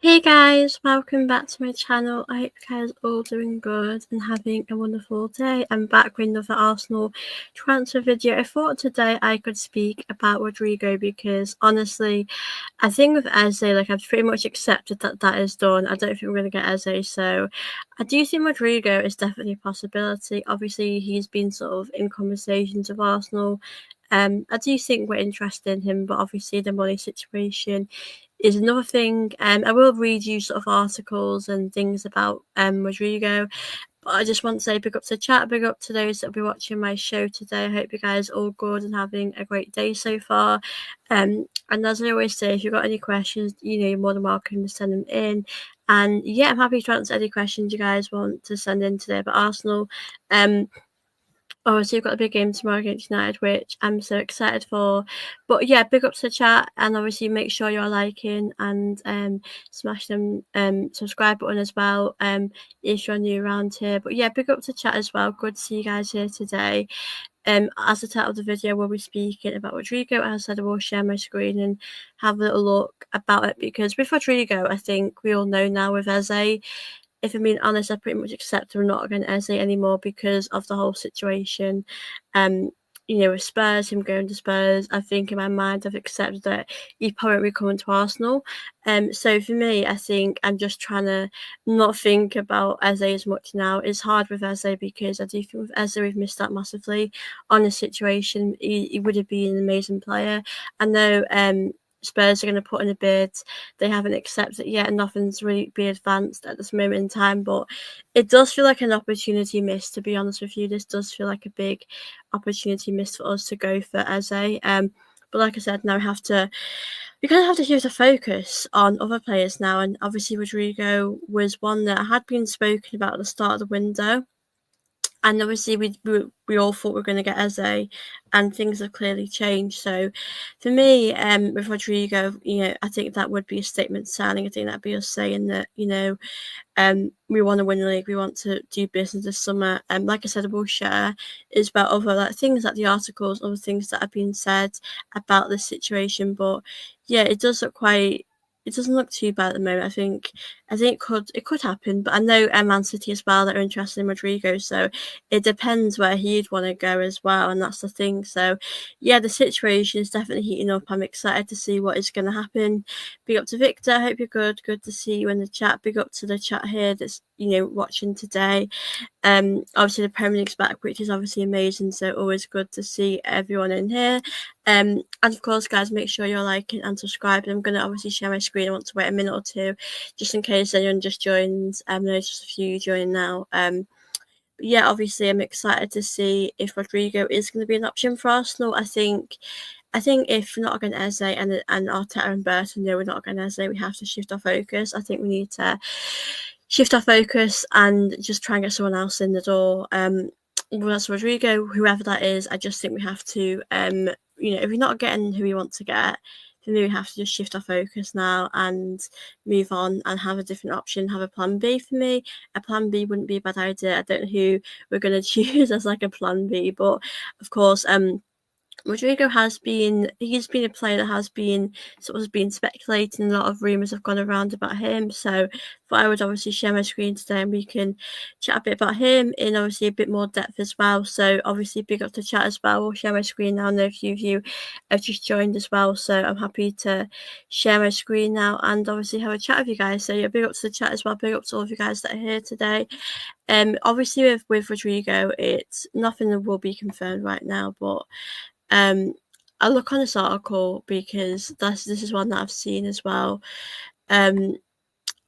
Hey guys, welcome back to my channel. I hope you guys are all doing good and having a wonderful day. I'm back with another Arsenal transfer video. I thought today I could speak about Rodrygo because honestly, I think with Eze, I've pretty much accepted that that is done. I don't think we're going to get Eze, so I do think Rodrygo is definitely a possibility. Obviously, he's been sort of in conversations with Arsenal. I do think we're interested in him, but obviously the money situation is another thing. I will read you sort of articles and things about Rodrygo, but I just want to say big up to the chat, big up to those that will be watching my show today. I hope you guys are all good and having a great day so far. And as I always say, if you've got any questions, you're more than welcome to send them in. And yeah, I'm happy to answer any questions you guys want to send in today about Arsenal. Obviously, you've got a big game tomorrow against United, which I'm so excited for. But yeah, big up to the chat, and obviously make sure you're liking and smash them subscribe button as well if you're new around here. But yeah, big up to the chat as well. Good to see you guys here today. As the title of the video, we'll be speaking about Rodrygo. As I said, I will share my screen and have a little look about it because with Rodrygo, I think we all know now with Eze, if I'm being honest, I pretty much accept we're not going to Eze anymore because of the whole situation. With Spurs, him going to Spurs, I think in my mind I've accepted that he probably won't be coming to Arsenal. So for me, I think I'm just trying to not think about Eze as much now. It's hard with Eze because I do think with Eze we've missed out massively on the situation. He would have been an amazing player. I know Spurs are going to put in a bid. They haven't accepted it yet, and nothing's really been advanced at this moment in time. But it does feel like an opportunity missed, to be honest with you. This does feel like a big opportunity missed for us to go for Eze. But like I said, now we kind of have to shift the focus on other players now. And obviously, Rodrygo was one that had been spoken about at the start of the window. And obviously, we all thought we were going to get Eze, and things have clearly changed. So, for me, with Rodrygo, I think that would be a statement signing. I think that'd be us saying that, we want to win the league. We want to do business this summer. Like I said, I will share is about other things like the articles, other things that have been said about this situation. But yeah, it does look quite. It doesn't look too bad at the moment. I think it could happen, but I know Man City as well that are interested in Rodrygo, so it depends where he'd want to go as well, and that's the thing. So yeah, the situation is definitely heating up. I'm excited to see what is going to happen. Big up to Victor. Hope you're good. Good to see you in the chat. Big up to the chat here that's watching today. Obviously the Premier League's back, which is obviously amazing. So always good to see everyone in here. And of course, guys, make sure you're liking and subscribing. I'm going to obviously share my screen. I want to wait a minute or two, just in case anyone just joins. There's just a few joining now. But yeah, obviously I'm excited to see if Rodrygo is going to be an option for Arsenal. I think if we're not against Eze and Arteta and Burton, we're not against Eze, we have to shift our focus. I think we need to shift our focus and just try and get someone else in the door. Whether that's Rodrygo, whoever that is, I just think we have to, if we're not getting who we want to get, then we have to just shift our focus now and move on and have a different option, have a plan B for me. A plan B wouldn't be a bad idea. I don't know who we're going to choose as like a plan B, but of course, Rodrygo he's been a player that has been speculating. A lot of rumours have gone around about him. So I would obviously share my screen today and we can chat a bit about him in obviously a bit more depth as well. So obviously big up to chat as well. We'll share my screen now. I know a few of you have just joined as well. So I'm happy to share my screen now and obviously have a chat with you guys. So yeah, big up to the chat as well. Big up to all of you guys that are here today. Obviously with Rodrygo, it's nothing that will be confirmed right now, but I look on this article because this is one that I've seen as well.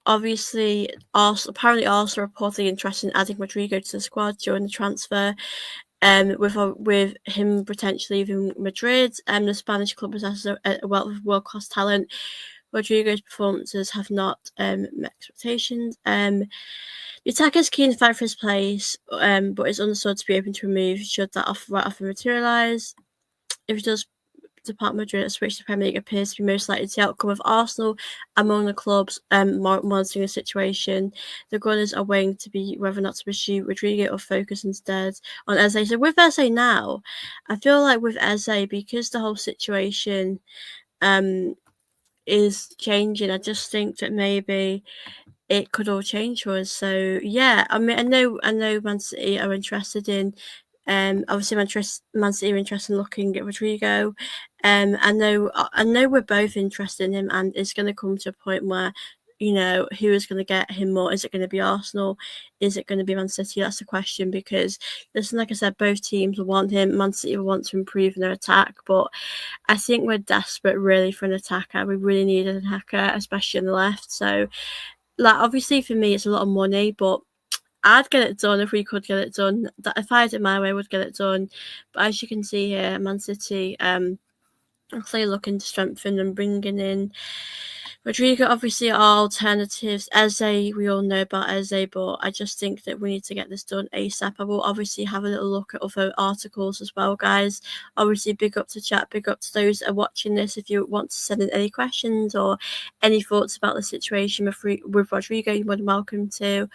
Obviously, apparently Arsenal reportedly interested in adding Rodrygo to the squad during the transfer. With him potentially leaving Madrid, the Spanish club possesses a wealth of world-class talent. Rodrygo's performances have not met expectations. The attacker is keen to fight for his place, but is understood to be open to remove should that offer materialise. If he does depart Madrid, a switch to Premier League appears to be most likely the outcome of Arsenal among the clubs monitoring the situation. The Gunners are weighing to be whether or not to pursue Rodrygo or focus instead on Eze. So with Eze now, I feel like with Eze, because the whole situation is changing. I just think that maybe it could all change for us. So yeah, I mean, I know Man City are interested in, obviously Man City are interested in looking at Rodrygo. I know we're both interested in him, and it's going to come to a point where, who is going to get him more? Is it going to be Arsenal? Is it going to be Man City? That's the question, because listen, like I said, both teams will want him. Man City will want to improve their attack, but I think we're desperate really for an attacker. We really need an attacker, especially on the left. So, like, obviously for me, it's a lot of money, but I'd get it done if we could get it done. That if I had it my way, I would get it done. But as you can see here, Man City, actually looking to strengthen and bringing in Rodrygo. Obviously, are alternatives. Eze, we all know about Eze, but I just think that we need to get this done ASAP. I will obviously have a little look at other articles as well, guys. Obviously, big up to chat, big up to those that are watching this. If you want to send in any questions or any thoughts about the situation with Rodrygo, you're more than welcome to.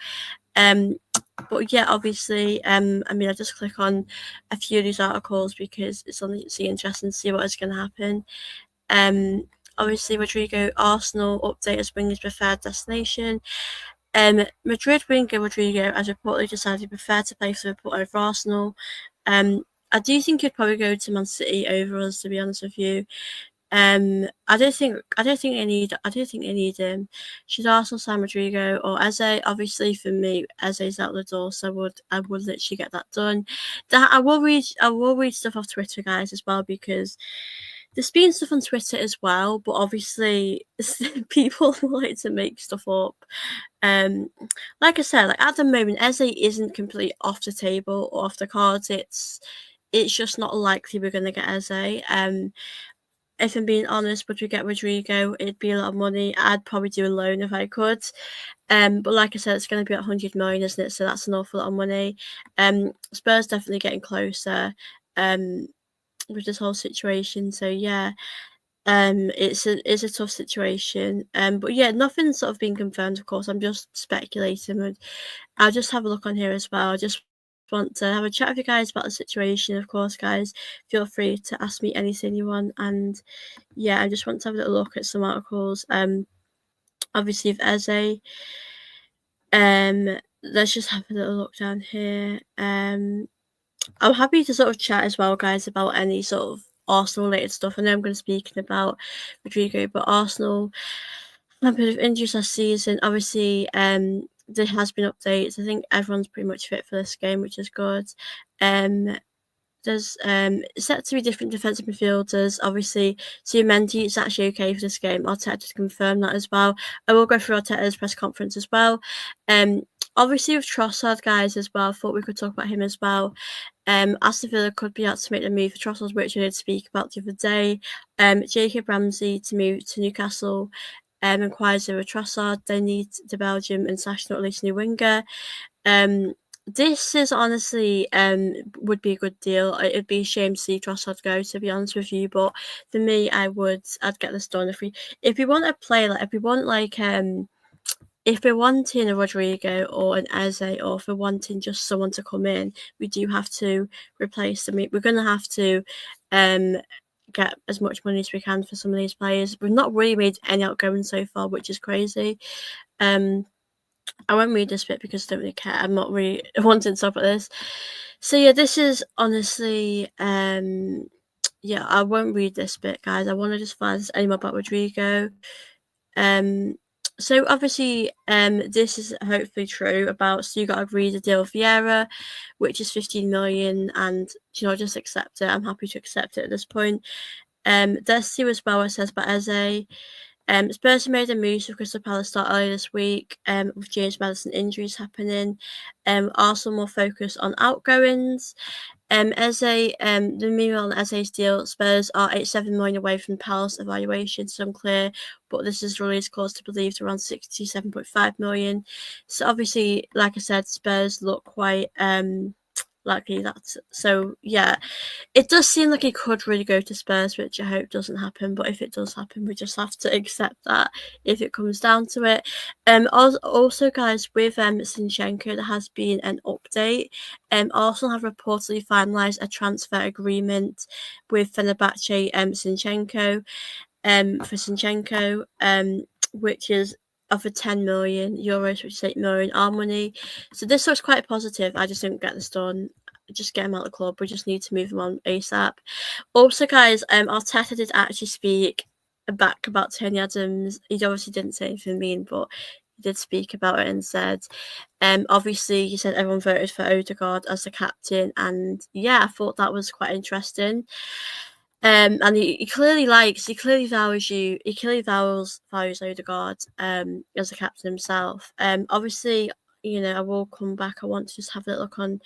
But yeah, obviously, I mean, I just click on a few of these articles because it's honestly interesting to see what is going to happen. Obviously, Rodrygo, Arsenal update as Winger's preferred destination. Madrid winger Rodrygo has reportedly decided he preferred to play for Liverpool over Arsenal. I do think he'd probably go to Man City over us, to be honest with you. I don't think they need him. Should Arsenal sign Rodrygo or Eze? Obviously, for me, Eze's out the door, so I would literally get that done. I will read stuff off Twitter, guys, as well, because there's been stuff on Twitter as well, but obviously people like to make stuff up. Like I said, like at the moment, Eze isn't completely off the table or off the cards. It's just not likely we're gonna get Eze. If I'm being honest, would we get Rodrygo? It'd be a lot of money. I'd probably do a loan if I could. But like I said, it's going to be at 100 million, isn't it? So that's an awful lot of money. Spurs definitely getting closer. With this whole situation. So yeah, it's a tough situation. But yeah, nothing's sort of been confirmed. Of course, I'm just speculating. And I'll just have a look on here as well. I just want to have a chat with you guys about the situation. Of course, guys, feel free to ask me anything you want. And yeah, I just want to have a little look at some articles. Obviously, if Eze, let's just have a little look down here. I'm happy to sort of chat as well, guys, about any sort of Arsenal related stuff. I know I'm going to be speaking about Rodrygo, but Arsenal had a bit of injuries last season. Obviously, there has been updates. I think everyone's pretty much fit for this game, which is good. There's set to be different defensive midfielders. Obviously, Mendy is actually okay for this game. Arteta to confirm that as well. I will go through Arteta's press conference as well. Obviously with Trossard, guys, as well. I thought we could talk about him as well. Aston Villa could be out to make the move for Trossard, which we did speak about the other day. Jacob Ramsey to move to Newcastle. Inquires over Trossard. They need the Belgium and international, at least new winger. This is honestly would be a good deal. It'd be a shame to see Trossard go, to be honest with you. But for me, I'd get this done if we want to play like if we're wanting a Rodrygo or an Eze, or if we're wanting just someone to come in, we do have to replace them. We're going to have to get as much money as we can for some of these players. We've not really made any outgoing so far, which is crazy. I won't read this bit because I don't really care. I'm not really wanting to talk about this. So yeah, this is honestly, yeah, I won't read this bit, guys. I want to just find any more about Rodrygo. So obviously, this is hopefully true about Stuttgart agreed a deal with Vieira, which is 15 million, and just accept it. I'm happy to accept it at this point. Let's see what Bauer says about Eze. Spurs made a move with Crystal Palace start earlier this week, with James Maddison injuries happening. Arsenal will focus on outgoings. Eze, the meanwhile on Eze's deal, Spurs are 87 million away from Palace evaluation, so unclear, but this is release cause to believe to around 67.5 million. So obviously, like I said, Spurs look quite likely so yeah. It does seem like he could really go to Spurs, which I hope doesn't happen. But if it does happen, we just have to accept that if it comes down to it. Also, guys, with Zinchenko, there has been an update. Arsenal have reportedly finalised a transfer agreement with Fenerbahce Zinchenko. for Zinchenko, which is offered 10 million euros, which is 8 million our money. So this looks quite positive. I just didn't get this done. Just get him out of the club. We just need to move him on ASAP. Also, guys, Arteta did actually speak back about Tony Adams. He obviously didn't say anything mean, but he did speak about it and said, obviously, he said everyone voted for Odegaard as the captain, and yeah, I thought that was quite interesting. And he clearly values Odegaard as a captain himself. Obviously, you know, I will come back. I want to just have a look on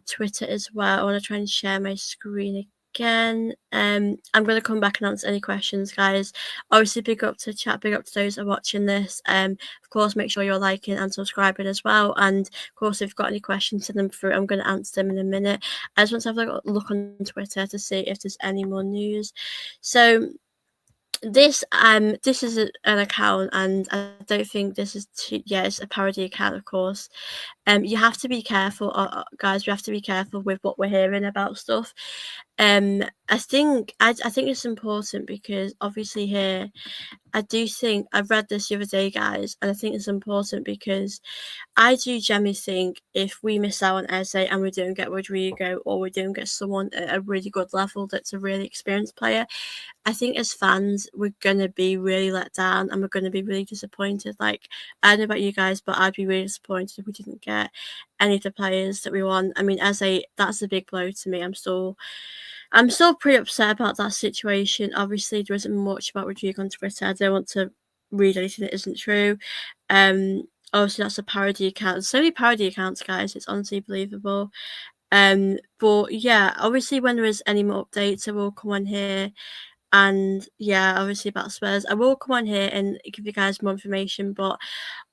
Twitter as well. I want to try and share my screen again. I'm going to come back and answer any questions, guys. Obviously, big up to chat, big up to those that are watching this. Of course, make sure you're liking and subscribing as well. And of course, if you've got any questions, send them through. I'm going to answer them in a minute. I just want to have a look on Twitter to see if there's any more news. So this is an account, and I don't think this is it's a parody account, of course. You have to be careful, guys. We have to be careful with what we're hearing about stuff. I think it's important because obviously here, I do think I've read this the other day, guys, and I think it's important because I do generally think if we miss out on Eze and we don't get Rodrygo, or we don't get someone at a really good level that's a really experienced player, I think as fans we're gonna be really let down and we're gonna be really disappointed. Like, I don't know about you guys, but I'd be really disappointed if we didn't get any of the players that we want. I mean, that's a big blow to me. I'm still pretty upset about that situation. Obviously, there isn't much about Rodrygo on Twitter. I don't want to read anything that isn't true. Obviously, that's a parody account. There's so many parody accounts, guys. It's honestly believable. But yeah, obviously, when there is any more updates, I will come on here. And yeah, obviously about Spurs, I will come on here and give you guys more information. But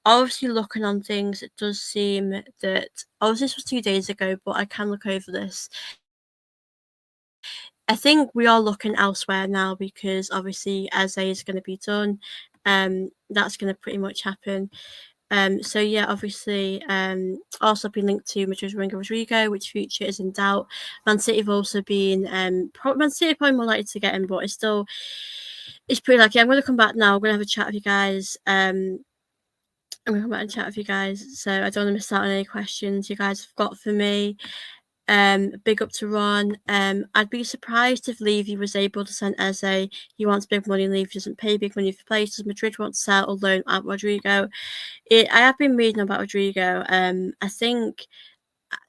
obviously, looking on things, it does seem that obviously this was 2 days ago, but I can look over this. I think we are looking elsewhere now because obviously Eze is going to be done. That's going to pretty much happen. So yeah, obviously, also been linked to Rodrygo, which future is in doubt. Man City have also been, Man City are probably more likely to get him, but it's pretty lucky. I'm going to come back now. I'm going to have a chat with you guys. I'm going to come back and chat with you guys, so I don't want to miss out on any questions you guys have got for me. Big up to Ron. I'd be surprised if Levy was able to send Eze. He wants big money, and Levy doesn't pay big money for players. Does Madrid want to sell or loan out Rodrygo? I have been reading about Rodrygo. I think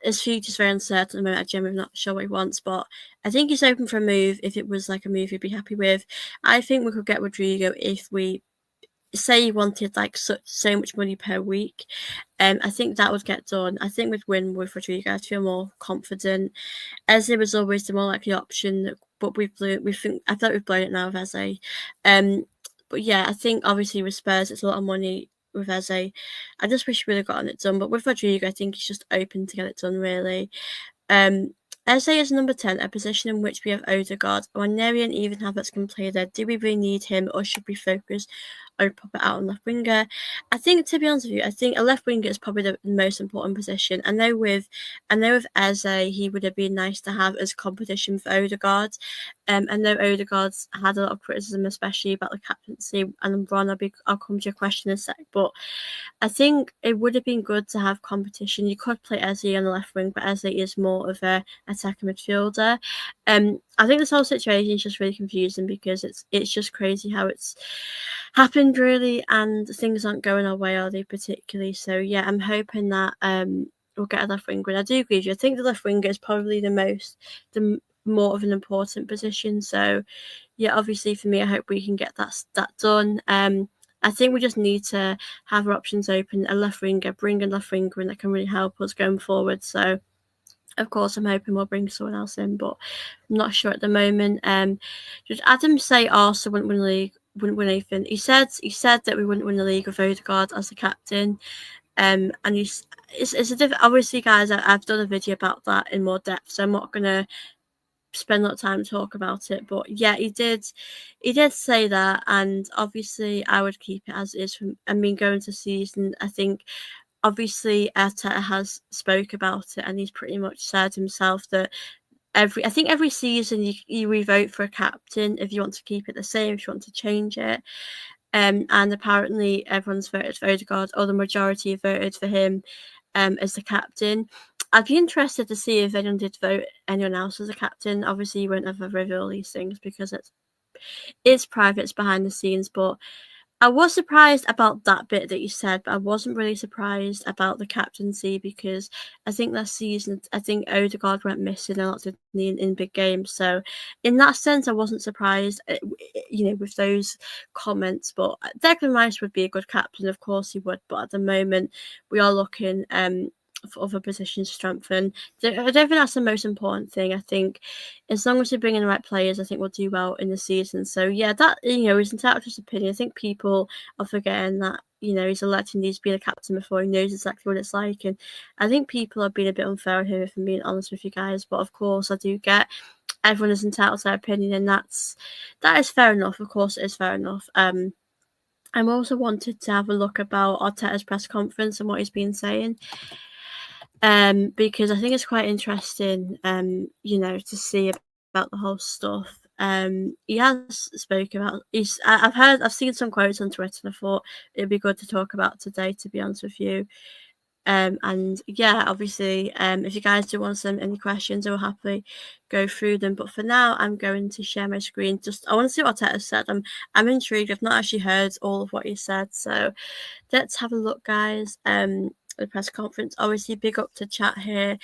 his future's very uncertain at the moment. I'm generally not sure what he wants, but I think he's open for a move. If it was like a move he'd be happy with, I think we could get Rodrygo if we say he wanted like so much money per week. I think that would get done. I think we'd win with Rodrygo. I feel more confident. Eze was always the more likely option, but I feel like we've blown it now with Eze. But yeah, I think obviously with Spurs it's a lot of money with Eze. I just wish we would have gotten it done. But with Rodrygo, I think he's just open to get it done, really. Eze is number 10, a position in which we have Odegaard. When Neri and even Havertz can play there, do we really need him, or should we focus on pop it out on left winger? I think, to be honest with you, I think a left winger is probably the most important position. I know with Eze, he would have been nice to have as competition for Odegaard. I know Odegaard's had a lot of criticism, especially about the captaincy. And Ron, I'll come to your question in a sec, but I think it would have been good to have competition. You could play Eze on the left wing, but Eze is more of a attacking midfielder. I think this whole situation is just really confusing because it's just crazy how it's happened, really, and things aren't going our way, are they, particularly? So yeah, I'm hoping that we'll get a left winger. And I do agree with you. I think the left winger is probably the more of an important position. So yeah, obviously for me, I hope we can get that done. I think we just need to have our options open. A left winger, bring a left winger, and that can really help us going forward. So, of course, I'm hoping we'll bring someone else in, but I'm not sure at the moment. Did Adam say Arsenal wouldn't win the league? Wouldn't win anything? He said that we wouldn't win the league with Odegaard as the captain. And it's a different. Obviously, guys, I've done a video about that in more depth, so I'm not gonna spend a lot of time to talk about it. But yeah, he did say that, and obviously I would keep it as is. Going to season, I think obviously Arteta has spoke about it, and he's pretty much said himself that I think every season you re-vote for a captain if you want to keep it the same, if you want to change it. And apparently everyone's voted for Odegaard, or the majority voted for him as the captain. I'd be interested to see if anyone did vote anyone else as a captain. Obviously, you won't ever reveal these things because it's private, it's behind the scenes, but I was surprised about that bit that you said, but I wasn't really surprised about the captaincy because I think last season, I think Odegaard went missing a lot, didn't he, in big games. So, in that sense, I wasn't surprised, with those comments. But Declan Rice would be a good captain, of course he would. But at the moment, we are looking for other positions to strengthen. I don't think that's the most important thing. I think as long as we bring in the right players, I think we'll do well in the season. So yeah, that is entitled to his opinion. I think people are forgetting that he's electing these to be the captain before he knows exactly what it's like, and I think people are being a bit unfair on him, if I'm being honest with you guys. But of course, I do get everyone is entitled to their opinion, and that is fair enough. Of course, it is fair enough. I'm also wanted to have a look about Arteta's press conference and what he's been saying. Because I think it's quite interesting, to see about the whole stuff. He has spoke about. I've seen some quotes on Twitter, and I thought it'd be good to talk about today. To be honest with you, and yeah, obviously, if you guys do want to send any questions, I'll happily go through them. But for now, I'm going to share my screen. I want to see what Arteta said. I'm intrigued. I've not actually heard all of what he said, so let's have a look, guys. The press conference. Obviously, big up to chat here.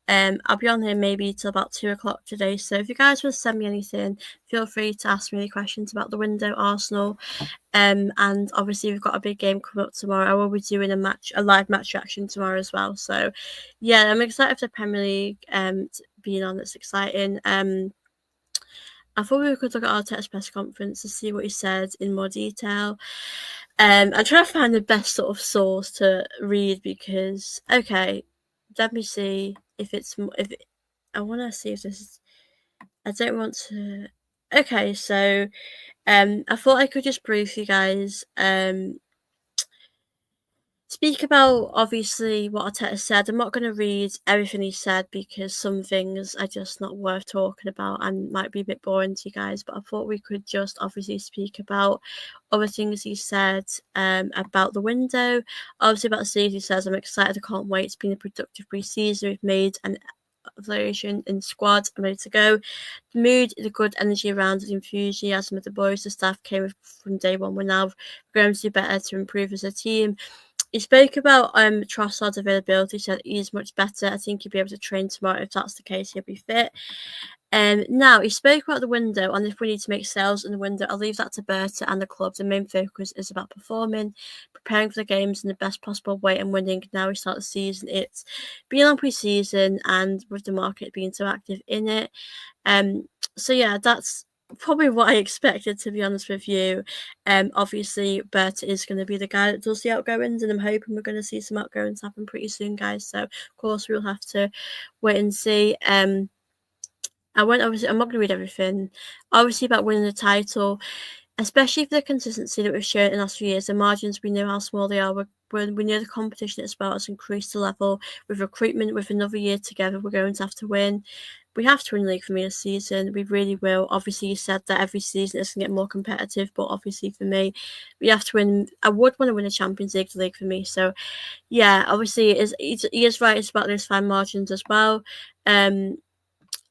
I'll be on here maybe till about 2 o'clock today. So if you guys want to send me anything, feel free to ask me any questions about the window, Arsenal. And obviously we've got a big game coming up tomorrow. I will be doing a live match reaction tomorrow as well. So yeah, I'm excited for the Premier League being on. It's exciting. I thought we could look at Arteta's press conference to see what he said in more detail. I'm trying to find the best sort of source to read because let me see if I want to see if this is. I don't want to. Okay, so I thought I could just brief you guys speak about obviously what Arteta said. I'm not going to read everything he said because some things are just not worth talking about and might be a bit boring to you guys. But I thought we could just obviously speak about other things he said about the window. Obviously about the season, he says, I'm excited, I can't wait. It's been a productive pre-season. We've made an evaluation in squad. I'm ready to go. The mood, the good energy around, the enthusiasm of the boys, the staff came from day one. We're now going to do better to improve as a team. He spoke about Trossard's availability, said he's much better. I think he'll be able to train tomorrow. If that's the case, he'll be fit. Now, he spoke about the window, and if we need to make sales in the window, I'll leave that to Berta and the club. The main focus is about performing, preparing for the games in the best possible way, and winning. Now we start the season. It's been on pre-season, and with the market being so active in it. So yeah, that's probably what I expected, to be honest with you. Obviously, Berta is going to be the guy that does the outgoings, and I'm hoping we're going to see some outgoings happen pretty soon, guys. So, of course, we'll have to wait and see. I'm not going to read everything. Obviously, about winning the title, especially for the consistency that we've shown in the last few years. The margins, we know how small they are. We know the competition at Spurs has increased the level. With recruitment, with another year together, we're going to have to win. We have to win the league for me this season. We really will. Obviously, you said that every season it's going to get more competitive, but obviously for me, we have to win. I would want to win the Champions League for me. So, yeah, obviously, he is right. It's about those fine margins as well.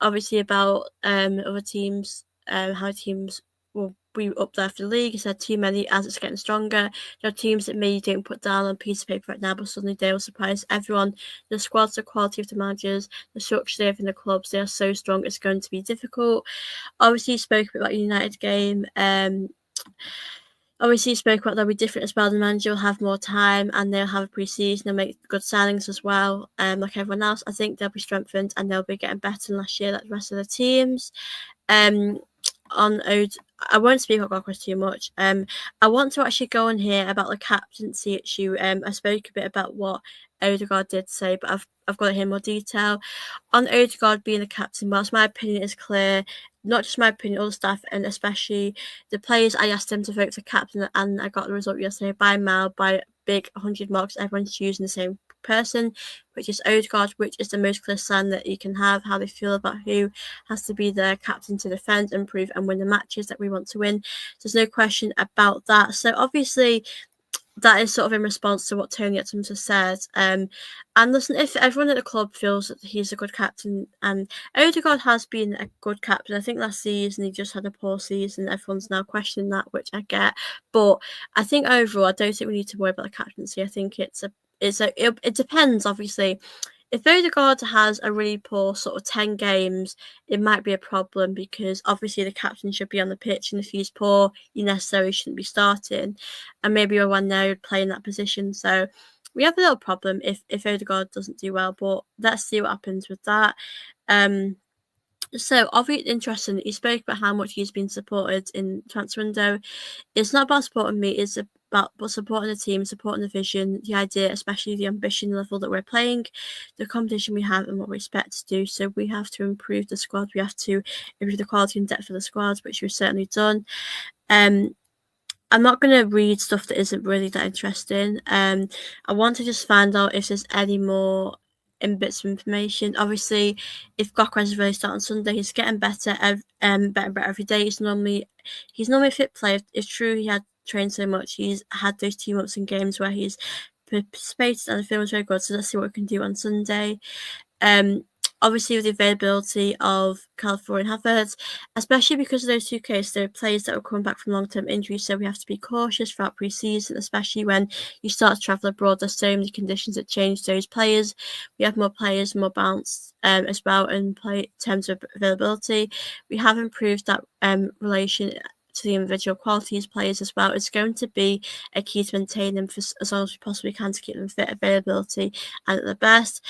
Obviously, about other teams, how teams will be up there for the league. He said too many as it's getting stronger. There are teams that maybe don't put down on a piece of paper right now, but suddenly they will surprise everyone. The squads, the quality of the managers, the structure they have in the clubs, they are so strong. It's going to be difficult. Obviously, he spoke a bit about the United game. Obviously, he spoke about they'll be different as well. The manager will have more time and they'll have a pre-season and make good signings as well. Like everyone else, I think they'll be strengthened and they'll be getting better than last year, like the rest of the teams. On Ode, I won't speak about Godquest too much. I want to actually go on here about the captaincy issue. I spoke a bit about what Odegaard did say, but I've got to hear more detail. On Odegaard being the captain, whilst my opinion is clear, not just my opinion, all the staff and especially the players, I asked them to vote for captain and I got the result yesterday by mail, by big 100 marks. Everyone's choosing the same person, which is Odegaard, which is the most clear sign that you can have, how they feel about who has to be the captain to defend, improve, and win the matches that we want to win. There's no question about that. So obviously, that is sort of in response to what Tony Adams has said. And listen, if everyone at the club feels that he's a good captain, and Odegaard has been a good captain, I think last season he just had a poor season. Everyone's now questioning that, which I get. But I think overall, I don't think we need to worry about the captaincy. I think it depends, obviously. If Odegaard has a really poor sort of 10 games, it might be a problem because obviously the captain should be on the pitch, and if he's poor, you necessarily shouldn't be starting. And maybe you're one there playing that position. So we have a little problem if Odegaard doesn't do well, but let's see what happens with that. So obviously interesting, he spoke about how much he's been supported in transfer window. It's not about supporting me, it's about supporting the team, supporting the vision, the idea, especially the ambition level that we're playing, the competition we have, and what we expect to do. So we have to improve the squad. We have to improve the quality and depth of the squad, which we've certainly done. I'm not going to read stuff that isn't really that interesting. I want to just find out if there's any more in bits of information. Obviously, if Gokras is really starting Sunday, he's getting better, better and better every day. He's normally a fit player. It's true he had trained so much. He's had those team-ups in games where he's participated and the film was very good. So let's see what we can do on Sunday. Obviously, with the availability of California Havertz, especially because of those two cases, there are players that are coming back from long-term injuries, so we have to be cautious throughout pre-season, especially when you start to travel abroad. There's so many conditions that change those players. We have more players, more bounce as well in terms of availability. We have improved that relation to the individual qualities players as well. It's going to be a key to maintain them for as long as we possibly can to keep them fit, availability, and at the best.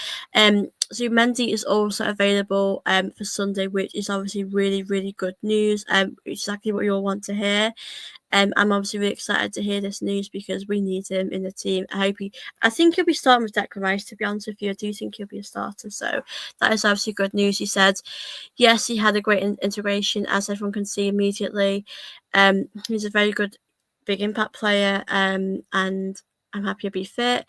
So Mendy is also available for Sunday, which is obviously really, really good news. Exactly what you all want to hear. I'm obviously really excited to hear this news because we need him in the team. I think he'll be starting with Declan Rice, to be honest with you. I do think he'll be a starter. So that is obviously good news. He said, yes, he had a great integration, as everyone can see immediately. He's a very good, big impact player, and I'm happy he'll be fit.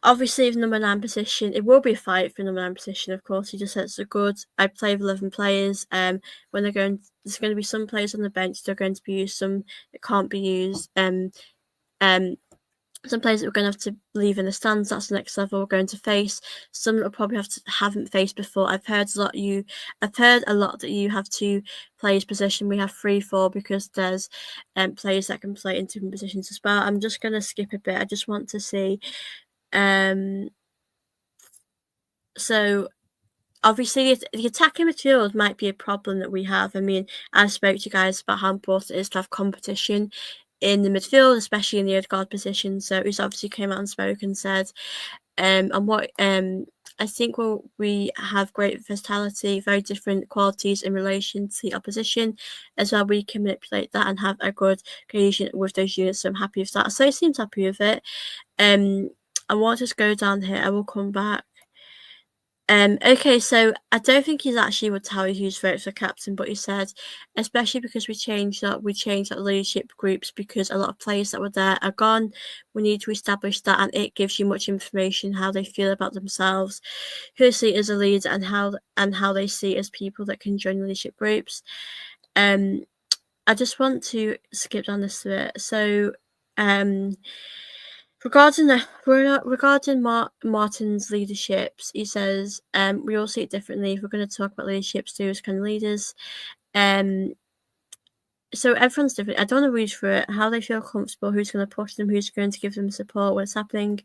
Obviously the number 9 position, it will be a fight for number 9 position, of course. He just said it's a good. I play with 11 players. When there's going to be some players on the bench that are going to be used, some that can't be used. Some players that we're going to have to leave in the stands. That's the next level we're going to face. Some that we'll probably haven't faced before. I've heard a lot that you have 2 players position. We have 3, 4 because there's players that can play in different positions as well. I'm just going to skip a bit. I just want to see. So obviously the attacking midfield might be a problem that we have. I mean, I spoke to you guys about how important it is to have competition in the midfield, especially in the Odegaard position. So he's obviously came out and spoke and said, I think we have great versatility, very different qualities in relation to the opposition as well. We can manipulate that and have a good cohesion with those units. So I'm happy with that. So he seems happy with it. I want to just go down here. I will come back. Okay, so I don't think he's actually would tell you who's voted for captain, but he said, especially because we changed up leadership groups because a lot of players that were there are gone. We need to establish that, and it gives you much information how they feel about themselves, who they see as a leader, and how they see as people that can join leadership groups. I just want to skip down this bit. So, Regarding Martin's leaderships, he says, we all see it differently. If we're going to talk about leaderships, too, as kind of leaders. So everyone's different. I don't want to read through it. How they feel comfortable, who's going to push them, who's going to give them support, what's happening.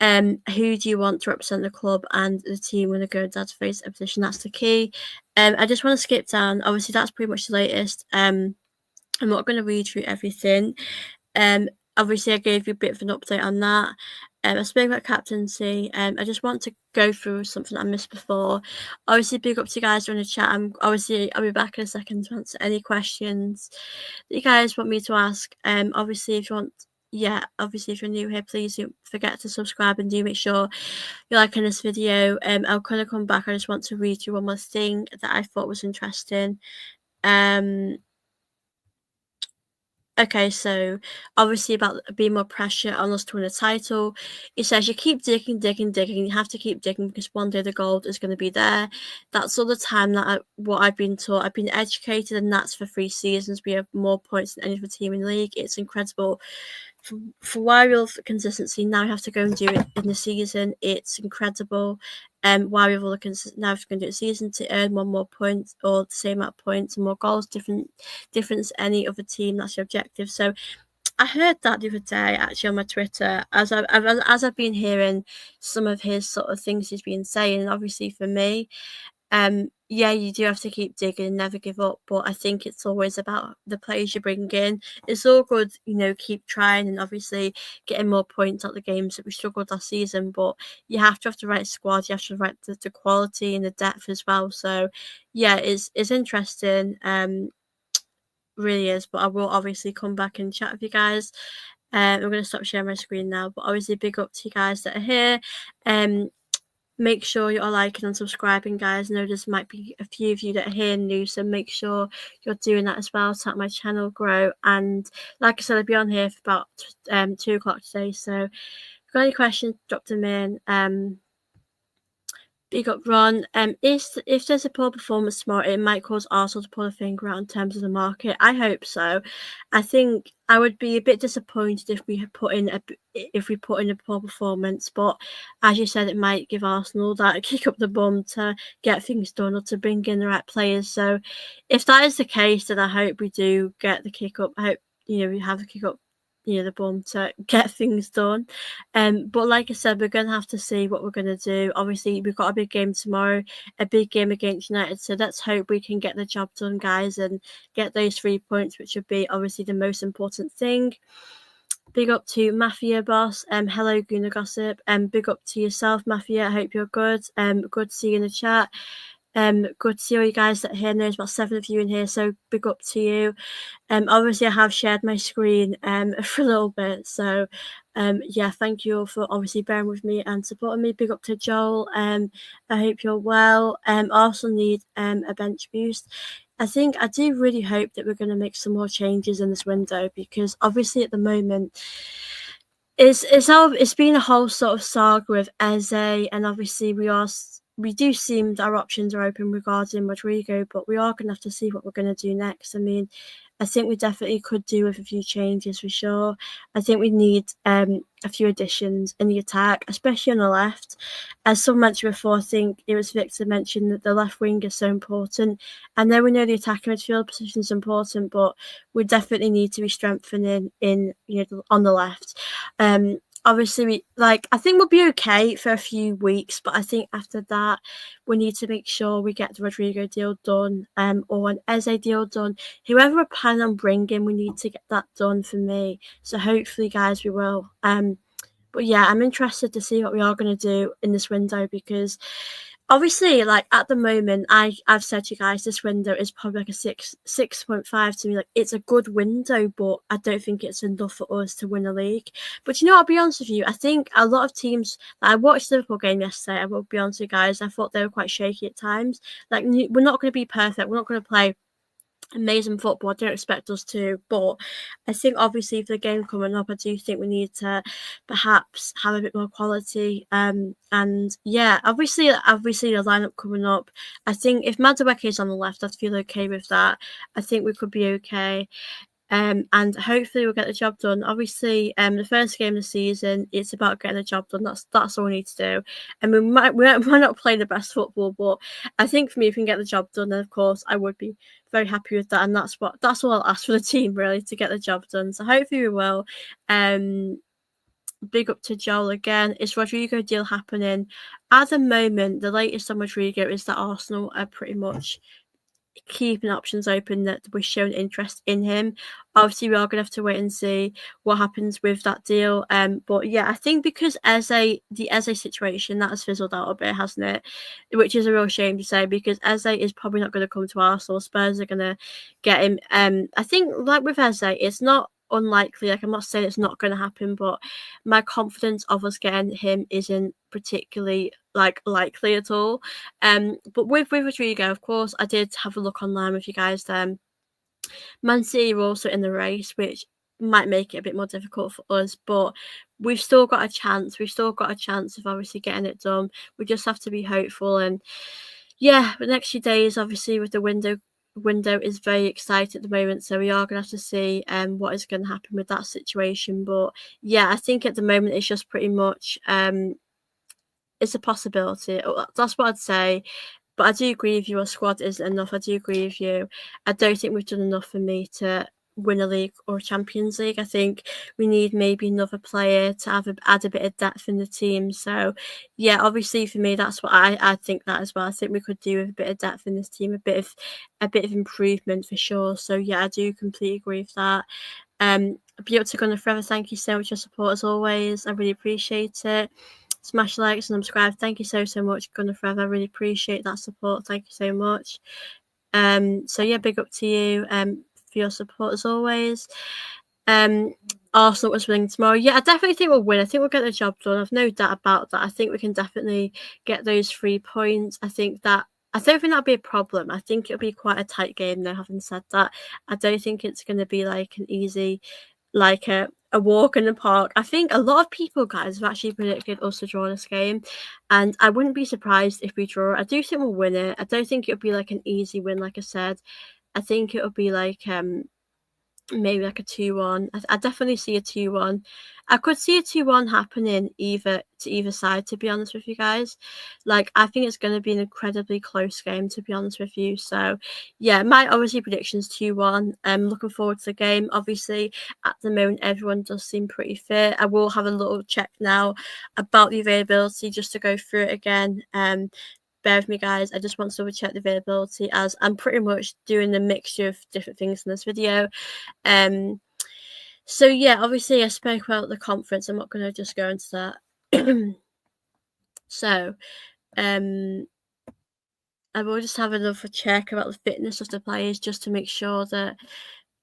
Who do you want to represent the club and the team when they go down to face a position? That's the key. I just want to skip down. Obviously, that's pretty much the latest. I'm not going to read through everything. Obviously, I gave you a bit of an update on that. I spoke about captaincy. I just want to go through something I missed before. Obviously, big up to you guys in the chat. I'll be back in a second to answer any questions that you guys want me to ask. Obviously, if you're new here, please don't forget to subscribe and do make sure you're liking this video. I'll kind of come back. I just want to read you one more thing that I thought was interesting. Okay, so obviously about being more pressure on us to win a title. It says you keep digging, digging, digging. You have to keep digging because one day the gold is going to be there. That's all the time that what I've been taught. I've been educated, and that's for 3 seasons. We have more points than any other team in the league. It's incredible. For Warrior consistency, now we have to go and do it in the season. It's incredible. Why we have all the now we're going to do a season to earn one more point or the same amount of points and more goals, difference any other team. That's the objective. So I heard that the other day actually on my Twitter as I've been hearing some of his sort of things he's been saying. And obviously for me, yeah, you do have to keep digging and never give up. But I think it's always about the players you bring in. It's all good, keep trying and obviously getting more points out the games that we struggled last season. But you have to have the right squad. You have to have the quality and the depth as well. So yeah, it's interesting. Really is. But I will obviously come back and chat with you guys. I'm going to stop sharing my screen now. But obviously, big up to you guys that are here. Make sure you're liking and subscribing, guys. I know there might be a few of you that are here new, so make sure you're doing that as well to help my channel grow. And like I said, I'll be on here for about 2 o'clock today. So if you've got any questions, drop them in. Big up Ron. If there's a poor performance tomorrow, it might cause Arsenal to pull a finger out in terms of the market. I hope so. I think I would be a bit disappointed if we put in a poor performance, but as you said, it might give Arsenal that kick up the bum to get things done or to bring in the right players. So, if that is the case, then I hope we do get the kick up. I hope we have the kick up the bum to get things done. But like I said, we're going to have to see what we're going to do. Obviously, we've got a big game tomorrow, a big game against United. So let's hope we can get the job done, guys, and get those 3 points, which would be obviously the most important thing. Big up to Mafia Boss. Hello, Guna Gossip. Big up to yourself, Mafia. I hope you're good. Good to see you in the chat. Good to see all you guys that are here. There's about 7 of you in here, so big up to you. Obviously I have shared my screen for a little bit, so yeah, thank you all for obviously bearing with me and supporting me. Big up to Joel. I hope you're well. I also need a bench boost. I do really hope that we're going to make some more changes in this window, because obviously at the moment it's been a whole sort of saga with Eze, and obviously we do seem that our options are open regarding Rodrygo, but we are going to have to see what we're going to do next. I mean, I think we definitely could do with a few changes for sure. I think we need a few additions in the attack, especially on the left. As someone mentioned before, I think it was Victor mentioned that the left wing is so important. And then we know the attacking midfield position is important, but we definitely need to be strengthening in on the left. Obviously, I think we'll be okay for a few weeks, but I think after that, we need to make sure we get the Rodrygo deal done, or an Eze deal done. Whoever we're planning on bringing, we need to get that done for me. So hopefully, guys, we will. But yeah, I'm interested to see what we are going to do in this window, because obviously, at the moment, I've said to you guys, this window is probably like a 6.5 to me. Like, it's a good window, but I don't think it's enough for us to win a league. But I'll be honest with you, I think a lot of teams. I watched the Liverpool game yesterday. I will be honest with you guys, I thought they were quite shaky at times. Like, we're not going to be perfect. We're not going to play amazing football. I don't expect us to, but I think obviously for the game coming up, I do think we need to perhaps have a bit more quality. And yeah, obviously the lineup coming up, I think if Madueke is on the left, I'd feel okay with that. I think we could be okay. And hopefully we'll get the job done. Obviously, the first game of the season, it's about getting the job done. That's all we need to do. And we might not play the best football, but I think for me, if we can get the job done, then of course I would be very happy with that. And that's all I'll ask for the team, really, to get the job done. So hopefully we will. Big up to Joel again. Is Rodrygo deal happening? At the moment, the latest on Rodrygo is that Arsenal are pretty much keeping options open, that we're showing interest in him. Obviously, we are going to have to wait and see what happens with that deal. But yeah, I think because the Eze situation, that has fizzled out a bit, hasn't it? Which is a real shame to say, because Eze is probably not going to come to Arsenal. Spurs are going to get him. I think, like with Eze, it's not unlikely. Like, I'm not saying it's not going to happen, but my confidence of us getting him isn't particularly likely at all. But with Rodrygo, of course, I did have a look online with you guys Man City are also in the race, which might make it a bit more difficult for us, but we've still got a chance. We've still got a chance of obviously getting it done. We just have to be hopeful. And yeah, the next few days, obviously, with the window is very exciting at the moment, so we are going to have to see what is going to happen with that situation. But yeah, I think at the moment it's just pretty much it's a possibility. That's what I'd say. But I do agree with you, our squad isn't enough. I do agree with you. I don't think we've done enough for me to win a league or a Champions League. I think we need maybe another player to add a bit of depth in the team. So yeah, obviously for me that's what I think that as well. I think we could do with a bit of depth in this team, a bit of improvement for sure. So yeah, I do completely agree with that. Be up to Gunner Forever. Thank you so much for your support as always. I really appreciate it. Smash likes and subscribe. Thank you so much, Gunner Forever. I really appreciate that support. Thank you so much. So yeah, big up to you for your support as always. Arsenal was winning tomorrow. Yeah, I definitely think we'll win. I think we'll get the job done. I've no doubt about that. I think we can definitely get those 3 points. I don't think that'll be a problem. I think it'll be quite a tight game though, having said that. I don't think it's going to be like an easy, like a walk in the park. I think a lot of people, guys, have actually predicted us to draw this game, and I wouldn't be surprised if we draw. I do think we'll win it. I don't think it'll be like an easy win, like I said. I think it'll be like maybe like a 2-1. I definitely see a 2-1. I could see a 2-1 happening either side, to be honest with you guys. Like, I think it's going to be an incredibly close game, to be honest with you. So yeah, my obviously predictions 2-1. Looking forward to the game. Obviously at the moment everyone does seem pretty fit. I will have a little check now about the availability just to go through it again. Bear with me, guys. I just want to double check the availability, as I'm pretty much doing a mixture of different things in this video. So yeah, obviously I spoke about the conference. I'm not going to just go into that. So I will just have another check about the fitness of the players just to make sure that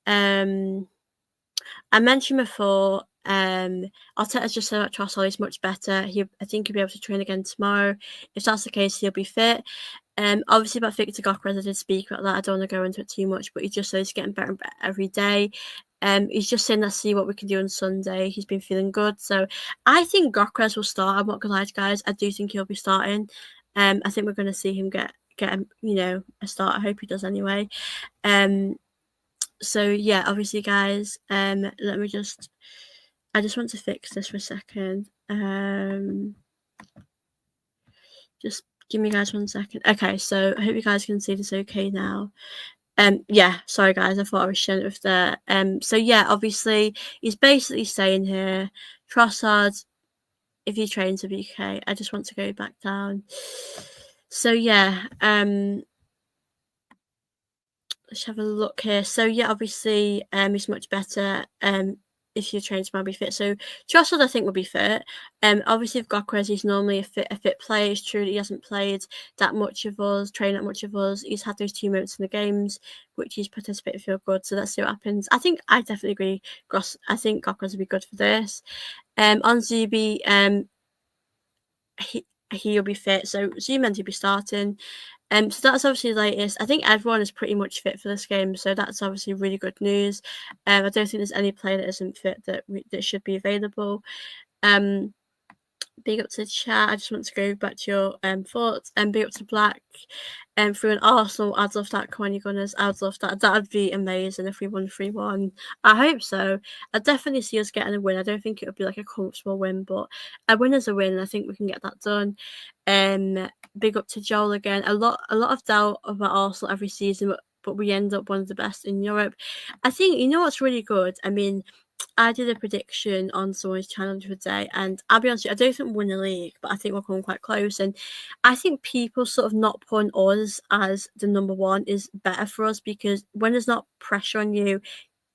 I mentioned before, Arteta's just said that Trossard is much better. I think he'll be able to train again tomorrow. If that's the case, he'll be fit. Obviously about Victor Gokras, I did speak about that. I don't want to go into it too much, but he just said he's getting better and better every day. He's just saying, let's see what we can do on Sunday. He's been feeling good. So I think Gokras will start. I'm not going to lie to you guys. I do think he'll be starting. I think we're going to see him get a start. I hope he does anyway. So yeah, obviously guys, let me just I just want to fix this for a second. Just give me guys 1 second. Okay, so I hope you guys can see this okay now. Yeah, sorry guys, I thought I was showing it with the so yeah, obviously he's basically saying here, Trossard, if he trains with UK, I just want to go back down. So yeah, let's have a look here. So yeah, obviously he's much better if your trains might be fit. So Trossard I think will be fit. Obviously if Gokras, he's normally a fit player. It's true that he hasn't played that much of us, trained that much of us. He's had those 2 moments in the games which he's participated, feel good. So let's see what happens. I definitely agree. I think Gokras will be good for this. On Zubi, he'll be fit. So Zubi will be starting. So that's obviously the latest. I think everyone is pretty much fit for this game, so that's obviously really good news. I don't think there's any player that isn't fit that should be available. Big up to the chat. I just want to go back to your thoughts. And big up to Black. Through an Arsenal, I'd love that. Come on, you Gunners. I'd love that. That'd be amazing if we won 3-1. I hope so. I definitely see us getting a win. I don't think it would be like a comfortable win, but a win is a win. I think we can get that done. Big up to Joel again. A lot of doubt about Arsenal every season, but we end up one of the best in Europe. I think, you know what's really good? I mean, I did a prediction on someone's channel today, and I'll be honest with you, I don't think we'll win the league, but I think we'll come quite close. And I think people sort of not putting us as the number one is better for us, because when there's not pressure on you,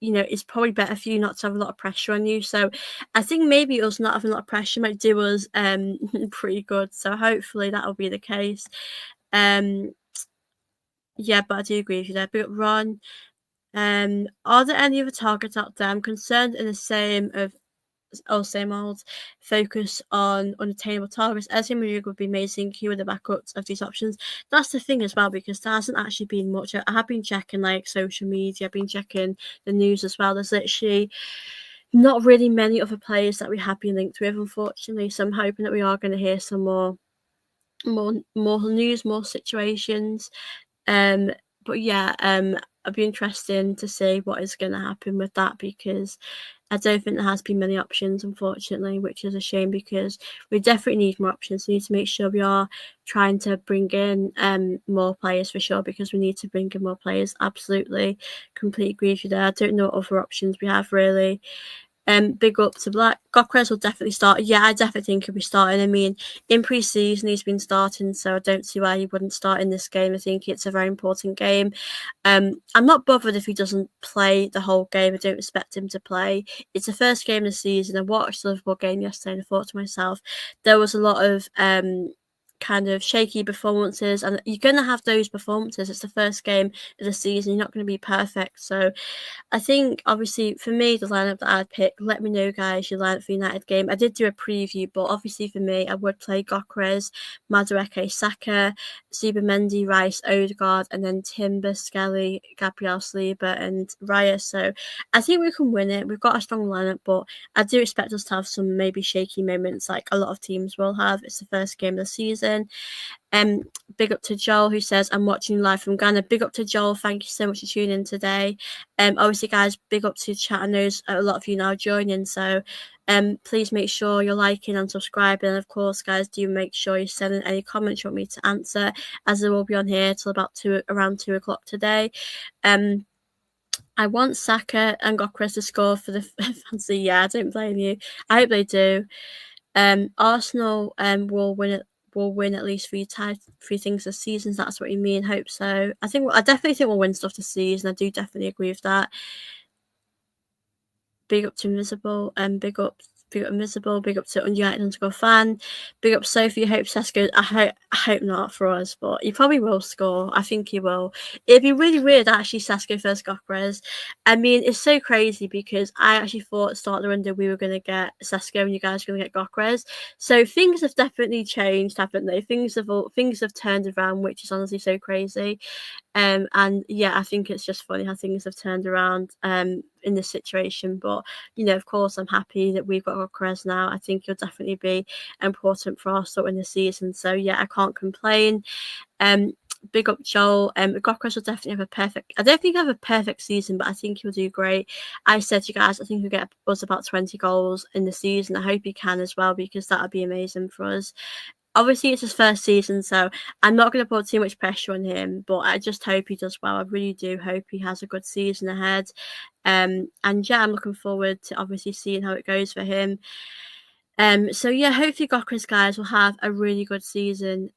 you know, it's probably better for you not to have a lot of pressure on you. So I think maybe us not having a lot of pressure might do us pretty good. So hopefully that'll be the case. Yeah, but I do agree with you there. But Ron, are there any other targets out there? I'm concerned in the same of same old. Focus on unattainable targets. I think Rodrygo would be amazing. He were the backups of these options. That's the thing as well, because there hasn't actually been much. I have been checking like social media. I've been checking the news as well. There's literally not really many other players that we have been linked with, unfortunately. So I'm hoping that we are going to hear some more news, more situations. But yeah, it'll be interesting to see what is going to happen with that, because I don't think there has been many options, unfortunately, which is a shame, because we definitely need more options. We need to make sure we are trying to bring in more players for sure, because we need to bring in more players. Absolutely, completely agree with you there. I don't know what other options we have really. Big up to Black. Gokres will definitely start. Yeah, I definitely think he'll be starting. I mean, in pre-season he's been starting, so I don't see why he wouldn't start in this game. I think it's a very important game. I'm not bothered if he doesn't play the whole game. I don't expect him to play. It's the first game of the season. I watched the Liverpool game yesterday and I thought to myself, there was a lot of kind of shaky performances, and you're going to have those performances. It's the first game of the season. You're not going to be perfect. So I think, obviously, for me, the lineup that I'd pick, let me know, guys, your lineup for United game. I did do a preview, but obviously for me, I would play Gokres, Madueke, Saka, Zubimendi, Rice, Odegaard, and then Timber, Skelly, Gabriel Saliba, and Raya. So I think we can win it. We've got a strong lineup, but I do expect us to have some maybe shaky moments like a lot of teams will have. It's the first game of the season. Big up to Joel, who says, I'm watching live from Ghana. Big up to Joel. Thank you so much for tuning in today. Obviously, guys, big up to chat. I know a lot of you now joining. So please make sure you're liking and subscribing. And of course, guys, do make sure you're sending any comments you want me to answer, as I will be on here till about around 2 o'clock today. I want Saka and Gokres to score for the fancy. Yeah, I don't blame you. I hope they do. Arsenal will win at least three things this season. That's what you mean. Hope so. I definitely think we'll win stuff this season. I do definitely agree with that. Big up to Invisible, and big up Invisible, big up to United_fan, big up Sophie. Hope Sesko. I hope not for us, but he probably will score. I think he will. It'd be really weird actually, Sesko first Gokres. I mean, it's so crazy because I actually thought at the start of the window we were going to get Sesko and you guys were going to get Gokres. So things have definitely changed, haven't they? Things have turned around, which is honestly so crazy. And yeah, I think it's just funny how things have turned around in this situation. But of course, I'm happy that we've got Gokres now. I think he'll definitely be important for us in the season. So yeah, I can't complain. Big up Joel. Gokres will definitely have a perfect. I don't think he'll have a perfect season, but I think he'll do great. I said to you guys, I think he'll get us about 20 goals in the season. I hope he can as well, because that would be amazing for us. Obviously, it's his first season, so I'm not going to put too much pressure on him, but I just hope he does well. I really do hope he has a good season ahead. And yeah, I'm looking forward to obviously seeing how it goes for him. So yeah, hopefully Gokres, guys, will have a really good season.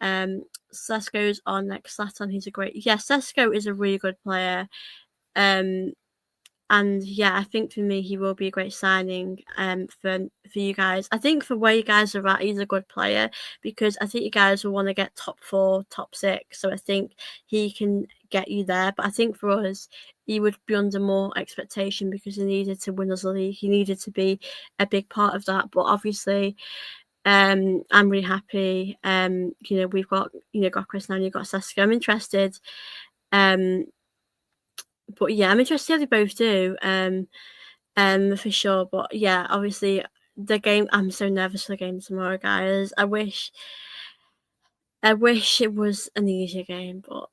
Sesko's on next. Zlatan, he's a great. Yeah, Sesko is a really good player. And yeah, I think for me, he will be a great signing for you guys. I think for where you guys are at, he's a good player, because I think you guys will want to get top 4, top 6. So I think he can get you there. But I think for us, he would be under more expectation because he needed to win us a league. He needed to be a big part of that. But obviously, I'm really happy. We've got Gokres now, and you've got Sesko. I'm interested. But yeah, I'm interested how they both do. For sure. But yeah, obviously the game. I'm so nervous for the game tomorrow, guys. I wish it was an easier game, but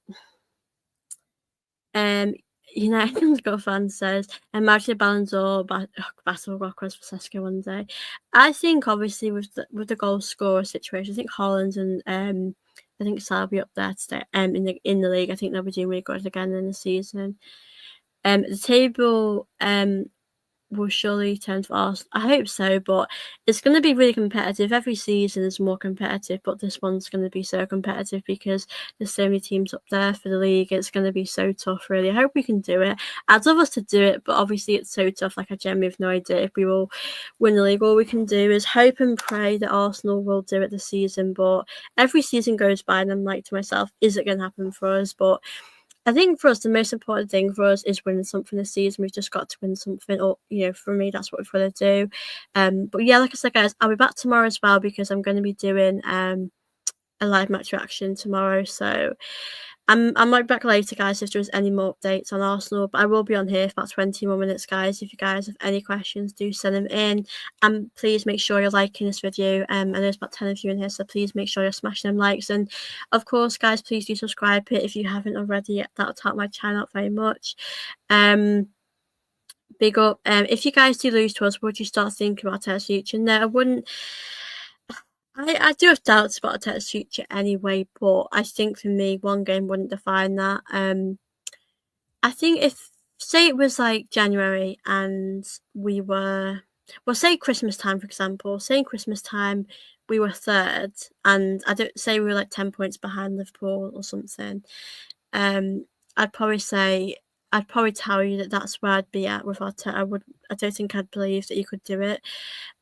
United got fan says, imagine a Ballon d'Or battle Gokres for Sesko one day. I think obviously with the goal scorer situation, I think Holland and I think Salah will be up there today. In the league, I think they'll be doing really good again in the season. The table will surely turn for Arsenal. I hope so, but it's going to be really competitive. Every season is more competitive, but this one's going to be so competitive because there's so many teams up there for the league. It's going to be so tough, really. I hope we can do it. I'd love us to do it, but obviously it's so tough. Like, I genuinely have no idea if we will win the league. All we can do is hope and pray that Arsenal will do it this season, but every season goes by and I'm like to myself, is it going to happen for us? But I think for us, the most important thing for us is winning something this season. We've just got to win something, or for me, that's what we've got to do. But yeah, like I said, guys, I'll be back tomorrow as well because I'm going to be doing a live match reaction tomorrow. So I might be back later, guys, if there's any more updates on Arsenal. But I will be on here for about 20 more minutes, guys. If you guys have any questions, do send them in. And please make sure you're liking this video. And there's about 10 of you in here, so please make sure you're smashing them likes. And of course, guys, please do subscribe if you haven't already yet. That'll help my channel out very much. Big up. If you guys do lose to us, would you start thinking about Arteta's future? No, I wouldn't. I do have doubts about Arteta's future anyway, but I think for me, one game wouldn't define that. I think if, say it was like January and we were, well, say Christmas time, for example, say in Christmas time we were third and I don't say we were like 10 points behind Liverpool or something, I'd probably tell you that that's where I'd be at with Arteta. I don't think I'd believe that you could do it.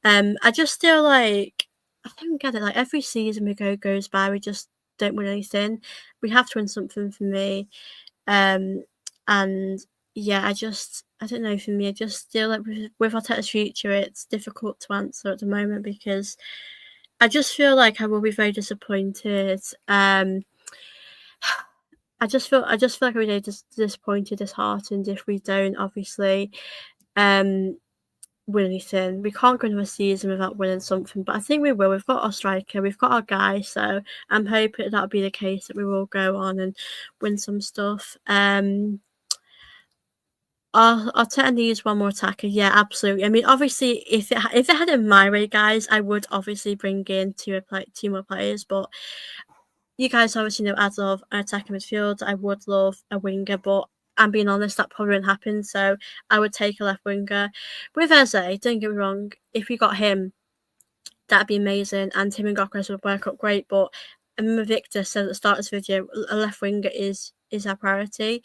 I just feel like, I don't get it, like every season goes by, we just don't win anything. We have to win something for me. And yeah, I don't know, for me, I just feel like with Arteta's future, it's difficult to answer at the moment because I just feel like I will be very disappointed. I just feel like every day disappointed, disheartened if we don't obviously win anything. We can't go into a season without winning something, but I think we will. We've got our striker, we've got our guy, so I'm hoping that'll be the case, that we will go on and win some stuff. Arteta needs one more attacker. Yeah, absolutely. I mean, obviously, if it had in my way, guys, I would obviously bring in two more players. But you guys obviously know, as of an attacking midfield, I would love a winger. But I'm being honest, that probably won't happen. So I would take a left winger. With Eze, don't get me wrong, if we got him, that'd be amazing, and him and Gokras would work up great. But I remember Victor said at the start of this video, a left winger is our priority.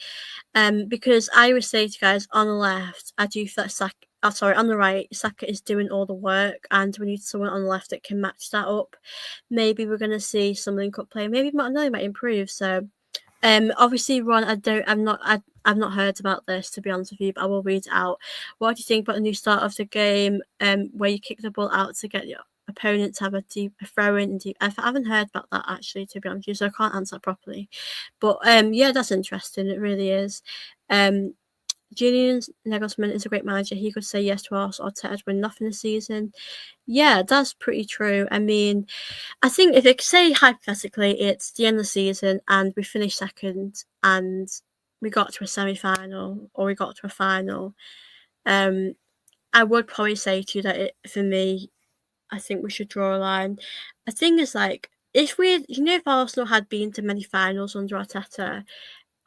Because I always say to you guys, on the left, I do feel like on the right, Saka is doing all the work, and we need someone on the left that can match that up. Maybe we're going to see some link-up play. Maybe Martinelli might improve. So, obviously, Ron, I've not heard about this, to be honest with you, but I will read it out. What do you think about the new start of the game, where you kick the ball out to get your opponent to have a throw in and deep? I haven't heard about that, actually, to be honest with you, so I can't answer that properly. But yeah, that's interesting. It really is. Julian Nagelsmann is a great manager. He could say yes to us, or Arteta win nothing this season. Yeah, that's pretty true. I mean, I think if it, say hypothetically it's the end of the season and we finish second and we got to a semi-final or we got to a final, I would probably say to you that for me, I think we should draw a line. The thing is, like, if Arsenal had been to many finals under Arteta,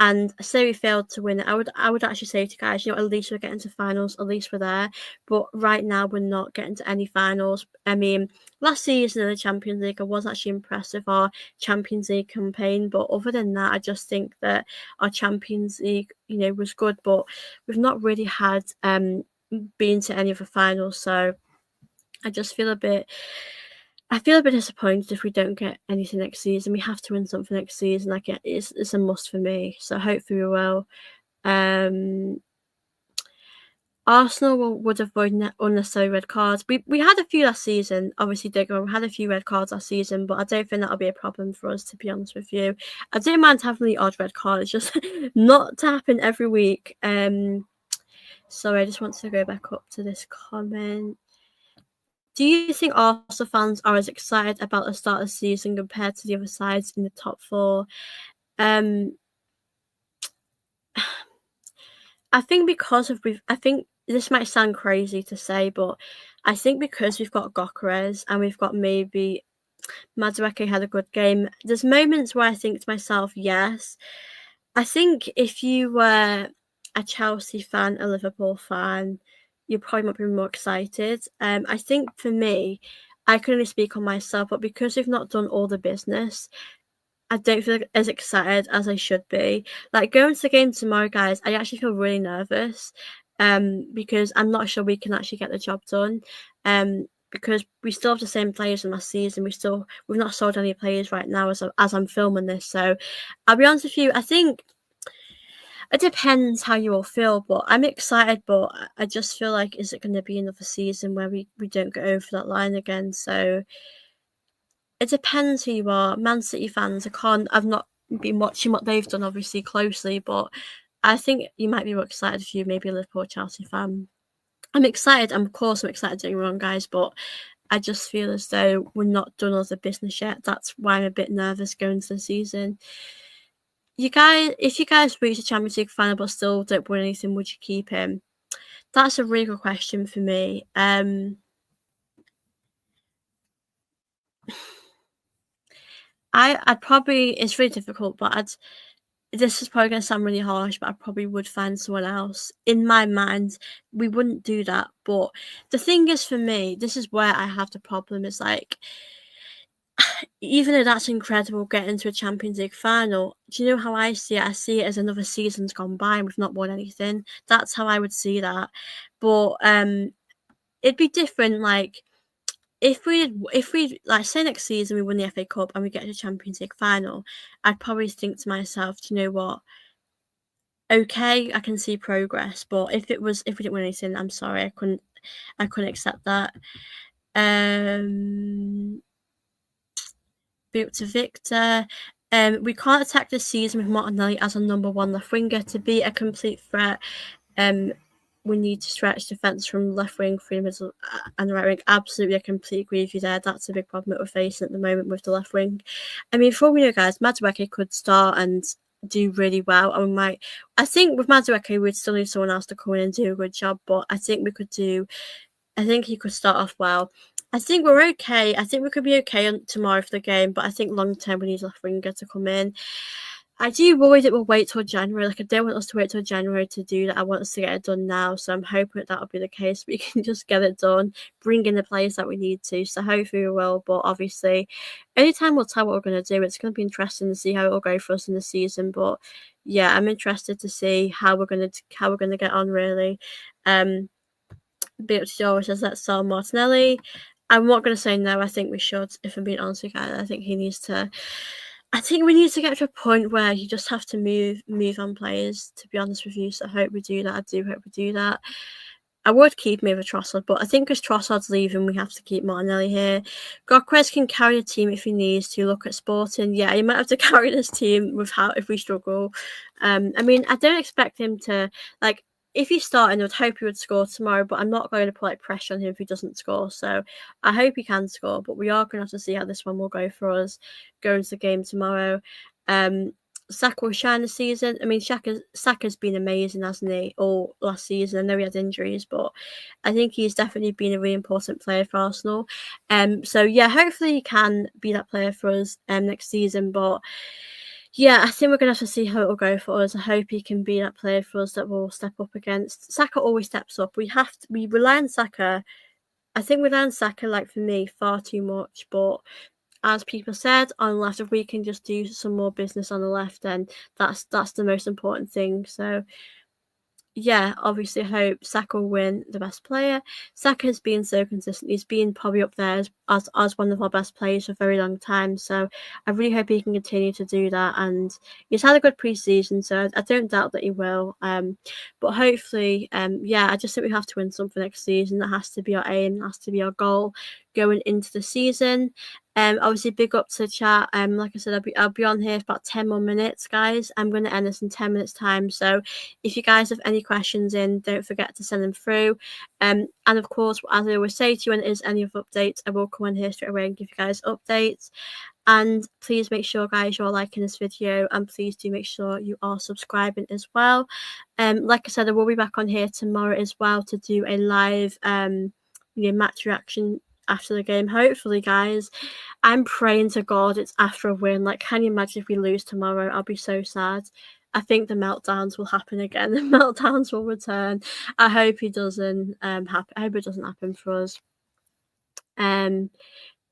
and say we failed to win it, I would actually say to you guys, at least we're getting to finals, at least we're there. But right now, we're not getting to any finals. I mean, last season in the Champions League, I was actually impressed with our Champions League campaign. But other than that, I just think that our Champions League, was good, but we've not really had been to any of the finals. So I just feel a bit disappointed if we don't get anything next season. We have to win something next season. Like, it's a must for me. So hopefully we will. Arsenal would avoid unnecessary red cards. We had a few last season. Obviously, we had a few red cards last season, but I don't think that'll be a problem for us, to be honest with you. I don't mind having the odd red card. It's just not to happen every week. Sorry, I just want to go back up to this comment. Do you think Arsenal fans are as excited about the start of the season compared to the other sides in the top four? I think I think this might sound crazy to say, but I think because we've got Gokras and we've got maybe Madueke had a good game, there's moments where I think to myself, yes. I think if you were a Chelsea fan, a Liverpool fan, you probably might be more excited. I think for me, I can only speak on myself, but because we've not done all the business, I don't feel as excited as I should be. Like, going to the game tomorrow, guys, I actually feel really nervous, because I'm not sure we can actually get the job done. Because we still have the same players from last season. We've not sold any players right now as I'm filming this. So I'll be honest with you, I think It depends how you all feel, but I'm excited, but I just feel like, is it gonna be another season where we don't go over that line again? So it depends who you are. Man City fans, I've not been watching what they've done obviously closely, but I think you might be more excited if you maybe a Liverpool or Chelsea fan. I'm excited, and of course I'm excited, don't get me wrong, guys, but I just feel as though we're not done all the business yet. That's why I'm a bit nervous going into the season. If you guys reach the Champions League final but still don't win anything, would you keep him? That's a really good question for me. I'd probably, it's really difficult, but this is probably going to sound really harsh, but I probably would find someone else. In my mind, we wouldn't do that. But the thing is, for me, this is where I have the problem. Is like, even though that's incredible getting to a Champions League final, do you know how I see it? I see it as another season's gone by and we've not won anything. That's how I would see that. But it'd be different, like, if we like, say next season we win the FA Cup and we get to the Champions League final, I'd probably think to myself, do you know what? Okay, I can see progress, but if we didn't win anything, I'm sorry, I couldn't accept that. Be up to Victor. We can't attack this season with Martinelli as a number one left winger. To be a complete threat, we need to stretch defence from left wing through the middle and the right wing. Absolutely, I completely agree with you there. That's a big problem that we're facing at the moment with the left wing. I mean, for all we know, guys, Madueke could start and do really well, and I think with Madueke, we'd still need someone else to come in and do a good job, but I think he could start off well. I think we're okay. I think we could be okay tomorrow for the game, but I think long term we need a left winger to come in. I do worry that we'll wait till January. Like, I don't want us to wait till January to do that. I want us to get it done now. So I'm hoping that'll be the case. We can just get it done, bring in the players that we need to. So hopefully we will. But obviously, only time will tell what we're going to do. It's going to be interesting to see how it will go for us in the season. But yeah, I'm interested to see how we're going to get on, really. Beatrice always says, let's sell Martinelli. I'm not going to say no. I think we should, if I'm being honest with you guys. I think we need to get to a point where you just have to move on players, to be honest with you. So I hope we do that. I do hope we do that. I would keep maybe Trossard, but I think as Trossard's leaving, we have to keep Martinelli here. Godquez can carry a team if he needs to. Look at Sporting. Yeah, he might have to carry this team if we struggle. I mean, I don't expect him to, like, if he's starting, I'd hope he would score tomorrow, but I'm not going to put pressure on him if he doesn't score. So I hope he can score, but we are going to have to see how this one will go for us going to the game tomorrow. Saka will shine this season. I mean, Saka's been amazing, hasn't he, all last season? I know he had injuries, but I think he's definitely been a really important player for Arsenal. So yeah, hopefully he can be that player for us next season. But yeah, I think we're gonna have to see how it will go for us. I hope he can be that player for us that will step up against. Saka always steps up. We rely on Saka. I think we rely on Saka, like, for me, far too much, but as people said on the left, if we can just do some more business on the left, then that's the most important thing. So yeah, obviously hope Saka will win the best player. Saka has been so consistent. He's been probably up there as one of our best players for a very long time. So I really hope he can continue to do that. And he's had a good pre-season, so I don't doubt that he will. But hopefully, yeah, I just think we have to win something next season. That has to be our aim. That has to be our goal going into the season. Obviously, big up to the chat. Like I said, I'll be on here for about 10 more minutes, guys. I'm going to end this in 10 minutes time. So if you guys have any questions in, don't forget to send them through. And of course, as I always say to you, when there's any other updates, I will come on here straight away and give you guys updates. And please make sure, guys, you're liking this video, and please do make sure you are subscribing as well. Like I said, I will be back on here tomorrow as well to do a live match reaction after the game. Hopefully, guys, I'm praying to God it's after a win. Like, can you imagine if we lose tomorrow? I'll be so sad. I think the meltdowns will happen again. The meltdowns will return. I hope it doesn't happen. I hope it doesn't happen for us.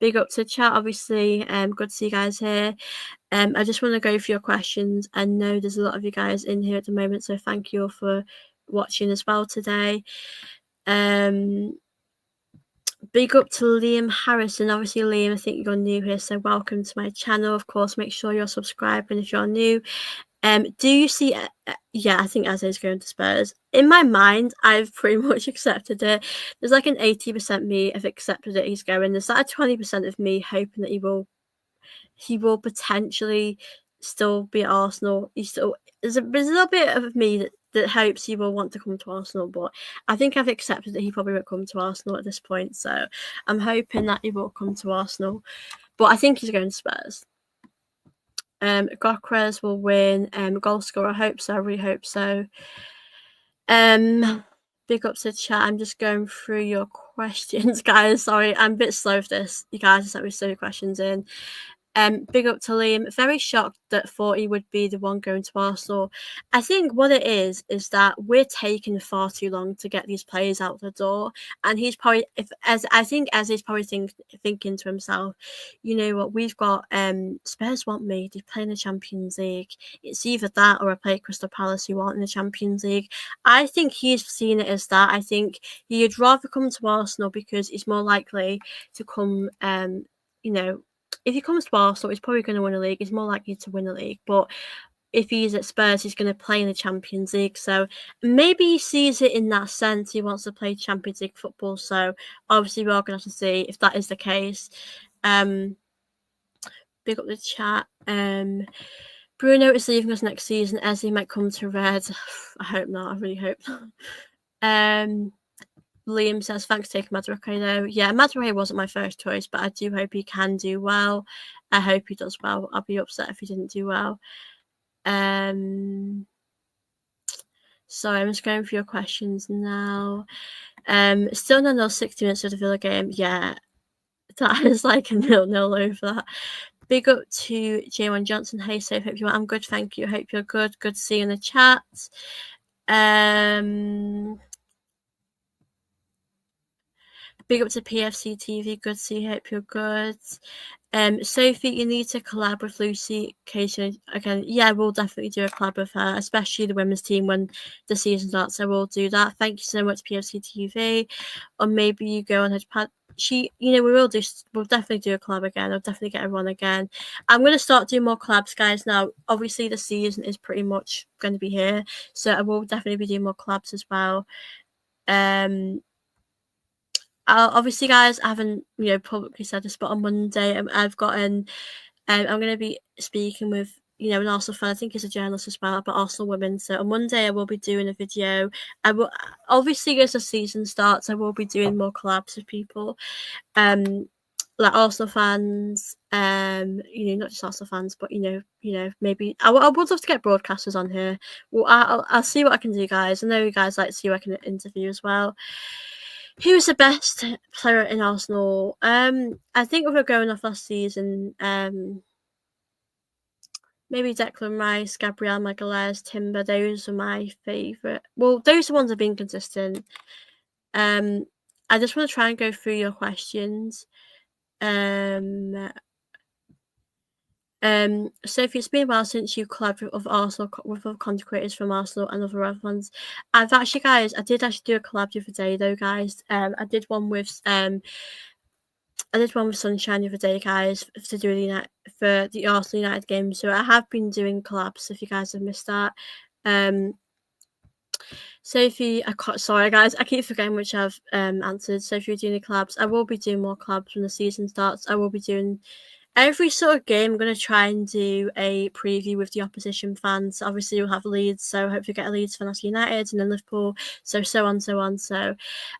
Big up to chat, obviously. Good to see you guys here. I just want to go through your questions. I know there's a lot of you guys in here at the moment, so thank you all for watching as well today. Big up to Liam Harrison. Obviously, Liam, I think you're new here, so welcome to my channel. Of course, make sure you're subscribing if you're new. Do you see? Yeah, I think Eze is going to Spurs. In my mind, I've pretty much accepted it. There's like an 80% me have accepted it. He's going. There's like a 20% of me hoping that he will potentially still be at Arsenal. There's a little bit of me that hopes he will want to come to Arsenal, but I think I've accepted that he probably won't come to Arsenal at this point. So I'm hoping that he will come to Arsenal, but I think he's going to Spurs. Gokres will win. Goal scorer, I hope so. I really hope so. Big up to chat. I'm just going through your questions, guys. Sorry, I'm a bit slow with this. You guys just sent me so many questions in. Big up to Liam. Very shocked that 40 would be the one going to Arsenal. I think what it is that we're taking far too long to get these players out the door. And he's probably, as he's probably thinking to himself, you know what, we've got Spurs want me. They play in the Champions League. It's either that or I play Crystal Palace who aren't in the Champions League. I think he's seen it as that. I think he'd rather come to Arsenal because he's more likely to come, if he comes to Arsenal, he's probably going to win a league. He's more likely to win a league. But if he's at Spurs, he's going to play in the Champions League. So maybe he sees it in that sense. He wants to play Champions League football. So obviously we're going to have to see if that is the case. Big up the chat. Bruno is leaving us next season. Eze might come to Red. I hope not. I really hope not. Liam says, thanks for taking Madueke though. Yeah, Madueke wasn't my first choice, but I do hope he can do well. I hope he does well. I'll be upset if he didn't do well. Sorry, I'm just going through your questions now. Still no 60 minutes of the Villa game. Yeah, that is like a 0-0 over that. Big up to J1 Johnson. Hey, safe. Hope you are. I'm good, thank you. Hope you're good. Good to see you in the chat. Big up to PFC TV. Good to see you. Hope you're good. Sophie, you need to collab with Lucy occasionally again. Yeah, we'll definitely do a collab with her, especially the women's team when the season starts. So we'll do that. Thank you so much, PFC TV. Or maybe you go on her pad. We'll definitely do a collab again. I'll definitely get her on again. I'm going to start doing more collabs, guys. Now, obviously, the season is pretty much going to be here, so I will definitely be doing more collabs as well. Obviously, guys, I haven't publicly said this, but on Monday I've gotten. I'm going to be speaking with an Arsenal fan. I think he's a journalist as well about Arsenal women. So on Monday I will be doing a video. I will obviously, as the season starts, I will be doing more collabs with people, like Arsenal fans. Not just Arsenal fans, but maybe I would love to get broadcasters on here. Well, I'll see what I can do, guys. I know you guys like to see who I can interview as well. Who was the best player in Arsenal? I think we were going off last season. Maybe Declan Rice, Gabriel Magalhaes, Timber. Those are my favourite. Well, those are the ones that have been consistent. I just want to try and go through your questions. Sophie, it's been a while since you collabed with other content creators from Arsenal and other ones. I did actually do a collab the other day though, guys. I did one with Sunshine the other day, guys, to do for the Arsenal United game. So I have been doing collabs if you guys have missed that. Sophie, sorry guys, I keep forgetting which I've answered. So if you're doing the collabs, I will be doing more collabs when the season starts. I will be doing every sort of game. I'm going to try and do a preview with the opposition fans. Obviously, we'll have Leeds, so hopefully get a Leeds fan as United, and then Liverpool, so on. So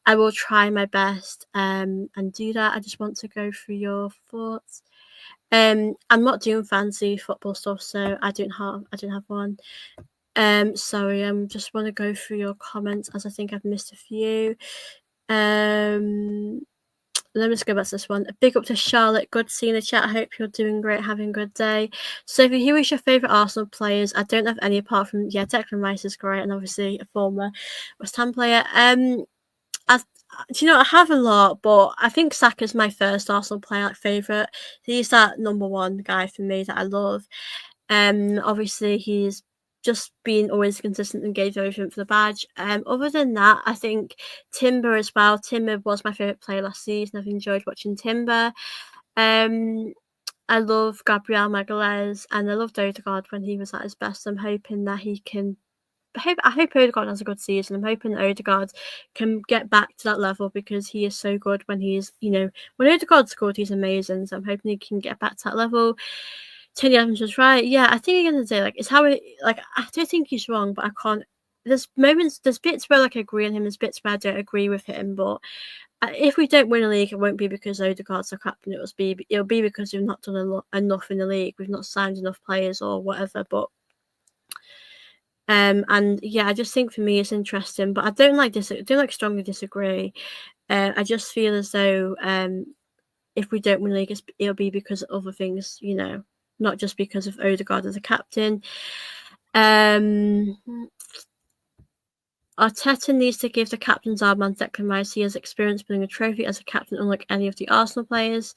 I will try my best and do that. I just want to go through your thoughts. I'm not doing fancy football stuff, so I don't have one. Sorry, I just want to go through your comments as I think I've missed a few. Let me just go back to this one. A big up to Charlotte. Good to see you in the chat. I hope you're doing great, having a good day. Sophie, who is your favourite Arsenal players? I don't have any apart from Declan Rice is great, and obviously a former West Ham player. I have a lot, but I think Saka's my first Arsenal player favourite. He's that number one guy for me that I love. Obviously he's just been always consistent and gave everything for the badge. Other than that, I think Timber as well. Timber was my favourite player last season. I've enjoyed watching Timber. I love Gabriel Magalhaes and I loved Odegaard when he was at his best. I'm hoping that he can. I hope Odegaard has a good season. I'm hoping that Odegaard can get back to that level because he is so good when he's, when Odegaard's good, he's amazing. So I'm hoping he can get back to that level. Tony Adams was right. Yeah, I think at the end of the day, it's how it, I don't think he's wrong, but I can't. There's bits where I agree on him, there's bits where I don't agree with him, but if we don't win a league, it won't be because Odegaard's a captain. It'll be because we've not done enough in the league. We've not signed enough players or whatever. But and yeah, I just think for me it's interesting, but I don't strongly disagree. I just feel as though if we don't win the league, it'll be because of other things, not just because of Odegaard as a captain. Arteta needs to give the captain's armband to Declan Rice. He has experience winning a trophy as a captain, unlike any of the Arsenal players.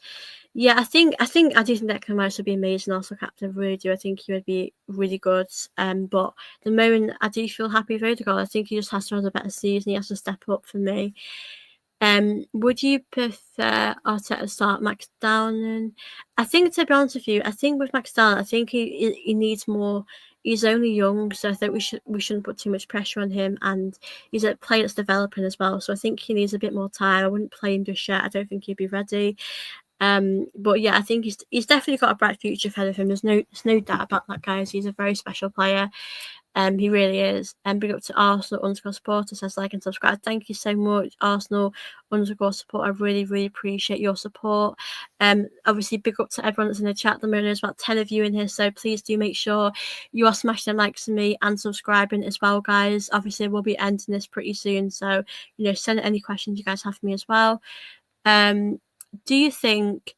Yeah, I do think Declan Rice would be amazing Arsenal captain. I really do. I think he would be really good. But the moment I do feel happy with Odegaard, I think he just has to have a better season. He has to step up for me. Would you prefer Arteta start Max Downing? I think, to be honest with you, I think with Max Downing, I think he needs more. He's only young, so I think we shouldn't put too much pressure on him, and he's a player that's developing as well. So I think he needs a bit more time. I wouldn't play him just yet. I don't think he'd be ready. But yeah, I think he's definitely got a bright future ahead of him. There's no doubt about that, guys. He's a very special player. He really is. Big up to Arsenal_supporter says like and subscribe. Thank you so much, Arsenal_support. I really, really appreciate your support. Obviously, big up to everyone that's in the chat at the moment. There's about 10 of you in here, so please do make sure you are smashing them likes to me and subscribing as well, guys. Obviously, we'll be ending this pretty soon, so send any questions you guys have for me as well. Do you think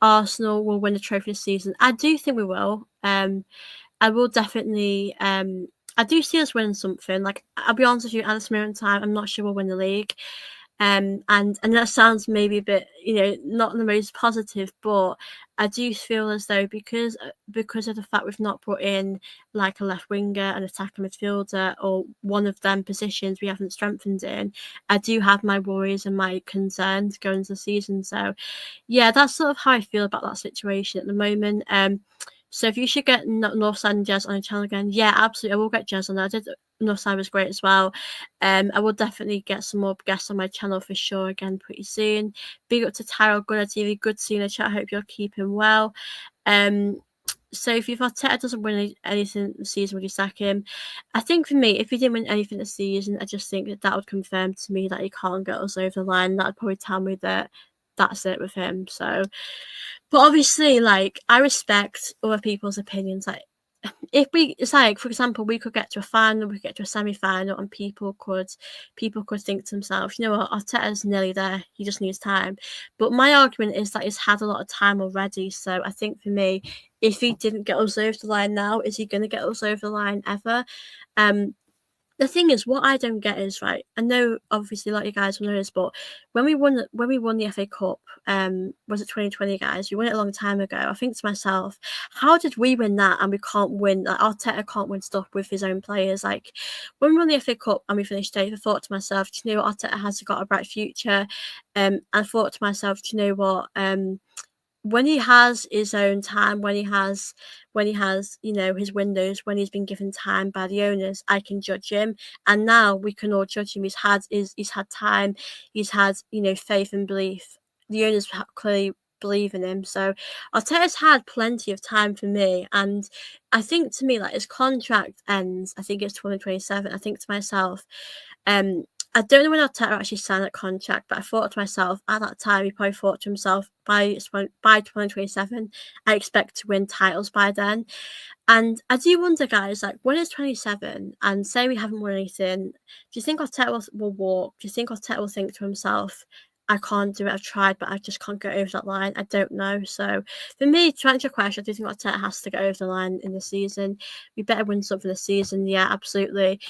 Arsenal will win the trophy this season? I do think we will. I will definitely. I do see us winning something. I'll be honest with you, at this moment in time, I'm not sure we'll win the league. And that sounds maybe a bit, not the most positive, but I do feel as though because of the fact we've not brought in like a left winger, an attacking midfielder, or one of them positions we haven't strengthened in, I do have my worries and my concerns going into the season. So yeah, that's sort of how I feel about that situation at the moment. So if you should get Northside and Jazz on the channel again, yeah, absolutely, I will get Jazz on there. I did Northside was great as well. I will definitely get some more guests on my channel for sure again pretty soon. Big up to Tyrell Gunner TV. Good seeing the chat. I hope you're keeping well. So if Arteta doesn't win anything this season, would you sack him? I think for me, if he didn't win anything this season, I just think that would confirm to me that he can't get us over the line. That would probably tell me that that's it with him. So, but obviously, I respect other people's opinions. It's like, for example, we could get to a final, we could get to a semi-final, and people could think to themselves, you know what, Arteta's nearly there, he just needs time. But my argument is that he's had a lot of time already. So I think for me, if he didn't get us over the line now, is he going to get us over the line ever? The thing is, what I don't get is, right, I know obviously a lot of you guys will know this, but when we won the FA Cup, was it 2020, guys? We won it a long time ago. I think to myself, how did we win that and we can't win? Arteta can't win stuff with his own players. When we won the FA Cup and we finished 8th, I thought to myself, do you know what, Arteta has got a bright future. I thought to myself, do you know what, when he has his own time, when he has his windows, when he's been given time by the owners, I can judge him. And now we can all judge him. He's had time, he's had faith and belief. The owners clearly believe in him. So Arteta's had plenty of time for me, and I think to me, his contract ends, I think it's 2027. I think to myself, I don't know when Arteta actually signed that contract, but I thought to myself at that time, he probably thought to himself, by 2027, I expect to win titles by then. And I do wonder, guys, when it's 27 and say we haven't won anything, do you think Arteta will walk? Do you think Arteta will think to himself, I can't do it, I've tried, but I just can't get over that line? I don't know. So for me, to answer your question, I do think Arteta has to get over the line in the season. We better win something this season. Yeah, absolutely.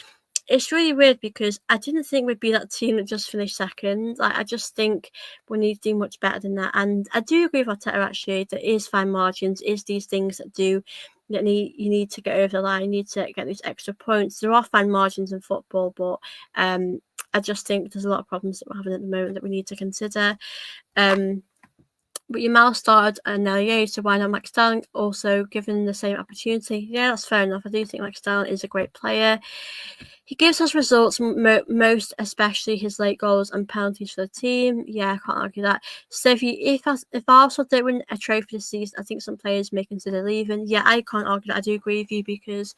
It's really weird because I didn't think we'd be that team that just finished second. I just think we need to do much better than that. And I do agree with Arteta, actually. There is fine margins, is these things that you need to get over the line, you need to get these extra points. There are fine margins in football, but I just think there's a lot of problems that we're having at the moment that we need to consider. But your mouse started an early so why not Max Dowling also given the same opportunity? Yeah, that's fair enough. I do think Max Dowling is a great player. He gives us results, most especially his late goals and penalties for the team. Yeah, I can't argue that. So if Arsenal don't win a trophy this season, I think some players may consider leaving. Yeah, I can't argue that. I do agree with you because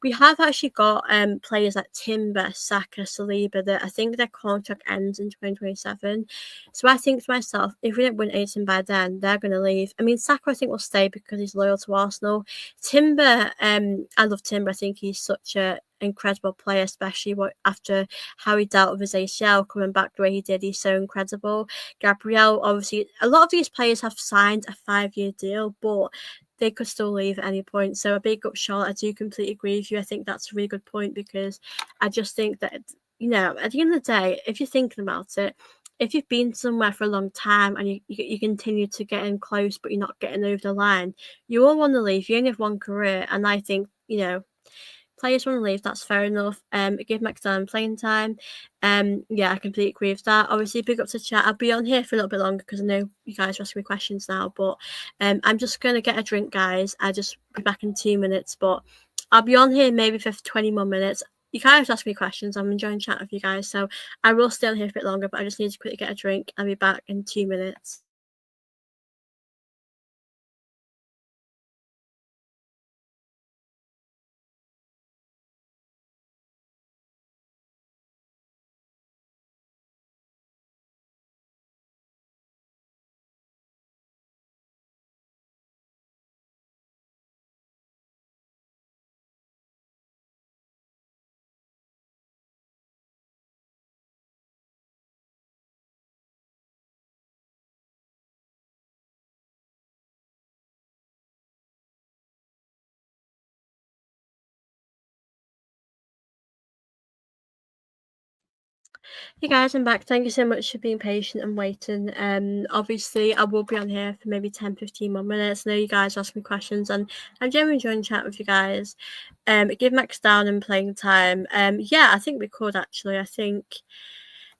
we have actually got players like Timber, Saka, Saliba that I think their contract ends in 2027. So I think to myself, if we don't win anything by then, they're going to leave. I mean, Saka I think will stay because he's loyal to Arsenal. Timber, I love Timber. I think he's such a incredible player, especially after how he dealt with his ACL coming back the way he did. He's so incredible. Gabriel, obviously, a lot of these players have signed a 5-year deal, but they could still leave at any point. So a big up Charlotte. I do completely agree with you. I think that's a really good point because I just think that, you know, at the end of the day, if you're thinking about it, if you've been somewhere for a long time and you continue to get in close, but you're not getting over the line, you all want to leave. You only have one career. And I think, you know, players want to leave, that's fair enough. Give McDonald playing time. Yeah, I completely agree with that. Obviously, big up to chat. I'll be on here for a little bit longer because I know you guys are asking me questions now. But I'm just gonna get a drink, guys. I'll just be back in 2 minutes. But I'll be on here maybe for 20 more minutes. You guys ask me questions. I'm enjoying chatting with you guys, so I will stay on here for a bit longer. But I just need to quickly get a drink. I'll be back in 2 minutes. Hey guys, I'm back. Thank you so much for being patient and waiting. Obviously, I will be on here for maybe 10, 15 more minutes. I know you guys ask me questions, and I'm generally enjoying chatting with you guys. Give Max down and playing time. Yeah, I think we could actually. I think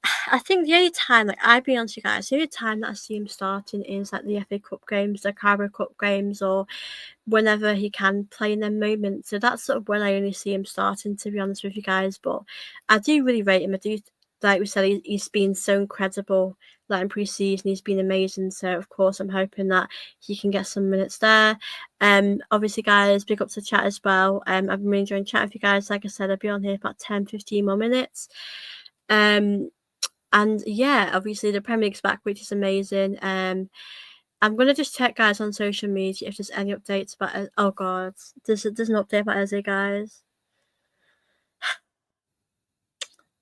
the only time, like, I'll be honest with you guys, the only time that I see him starting is like the FA Cup games, the Carabao Cup games, or whenever he can play in them moments. So that's sort of when I only see him starting, to be honest with you guys. But I do really rate him. I do, like we said, he's been so incredible. Like in pre-season, he's been amazing. So of course, I'm hoping that he can get some minutes there. Obviously, guys, big up to chat as well. I've been really enjoying chatting with you guys. Like I said, I'll be on here for about 10, 15 more minutes. And yeah, obviously the Premier League's back, which is amazing. I'm gonna just check, guys, on social media if there's any updates about. Oh God, there's an update about Eze, guys.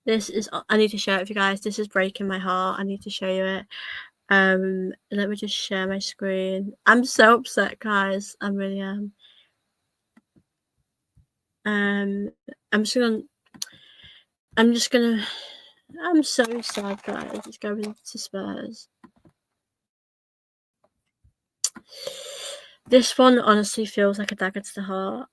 This is. I need to share it with you guys. This is breaking my heart. I need to show you it. Let me just share my screen. I'm so upset, guys. I really am. I'm just gonna. I'm just gonna. I'm so sad, guys. It's going to Spurs. This one honestly feels like a dagger to the heart.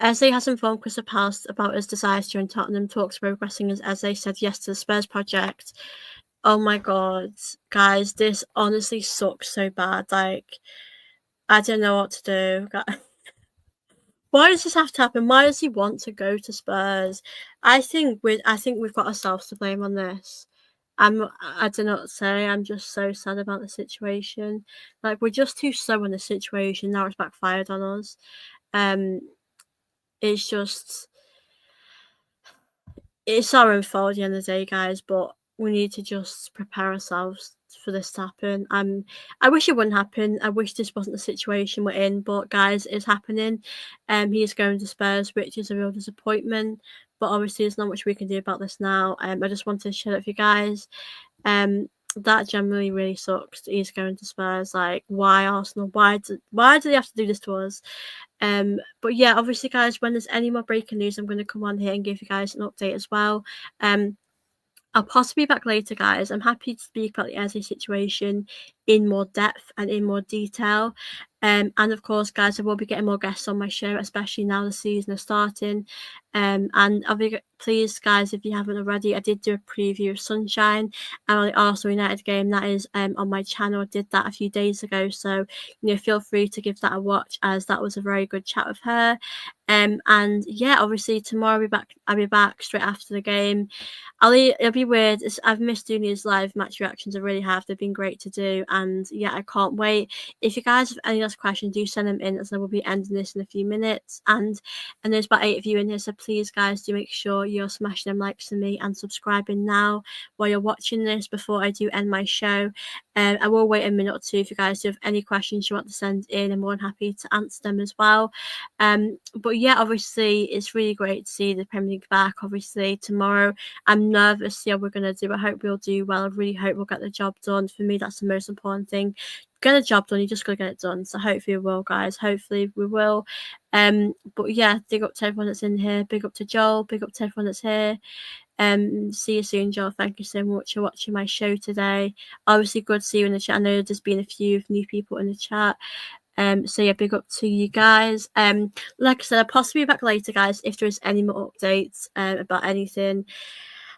Eze has informed Crystal Palace about his desires to join Tottenham. Talks progressing as Eze said yes to the Spurs project. Oh my god, guys, this honestly sucks so bad. Like, I don't know what to do. Why does this have to happen? Why does he want to go to Spurs? I think we've got ourselves to blame on this. I do not say. I'm just so sad about the situation. Like, we're just too slow in the situation. Now it's backfired on us. Um, it's just it's our own fault at the end of the day, guys, but we need to just prepare ourselves for this to happen. I wish it wouldn't happen. I wish this wasn't the situation we're in, but guys, it's happening. He is going to Spurs, which is a real disappointment. But obviously, there's not much we can do about this now. I just wanted to share it with you guys. That generally really sucks. He's going to Spurs. Like, why Arsenal? Why do they have to do this to us? But yeah, obviously, guys, when there's any more breaking news, I'm going to come on here and give you guys an update as well. I'll possibly be back later, guys. I'm happy to speak about the Eze situation in more depth and in more detail. And of course, guys, I will be getting more guests on my show, especially now the season is starting. And I'll be please, guys, if you haven't already, I did do a preview of Sunshine and the Arsenal United game that is on my channel. I did that a few days ago, so feel free to give that a watch, as that was a very good chat with her. And yeah, obviously tomorrow I'll be back straight after the game. It'll be weird. I've missed doing these live match reactions. I really have. They've been great to do, and yeah, I can't wait. If you guys have any last questions, do send them in, as I will be ending this in a few minutes. And there's about 8 of you in here, so please, guys, do make sure you're smashing them likes for me and subscribing now while you're watching this before I do end my show. I will wait a minute or two. If you guys do have any questions you want to send in, I'm more than happy to answer them as well. But yeah, obviously it's really great to see the Premier League back. Obviously tomorrow I'm nervous to see how we're going to do. I hope we'll do well. I really hope we'll get the job done. For me, that's the most important thing. Get a job done. You just got to get it done. So hopefully we will, guys. Hopefully we will. But yeah, big up to everyone that's in here. Big up to Joel. Big up to everyone that's here. See you soon, Joel. Thank you so much for watching my show today. Obviously, good to see you in the chat. I know there's been a few new people in the chat. So yeah, big up to you guys. Like I said, I'll possibly be back later, guys, if there's any more updates about anything.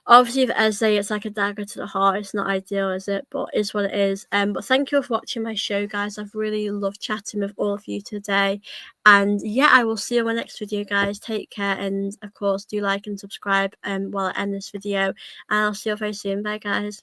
Obviously, if Eze, it's like a dagger to the heart. It's not ideal, is it? But it's what it is. But thank you for watching my show, guys. I've really loved chatting with all of you today. And yeah, I will see you in my next video, guys. Take care, and of course, do like and subscribe while I end this video. And I'll see you very soon. Bye, guys.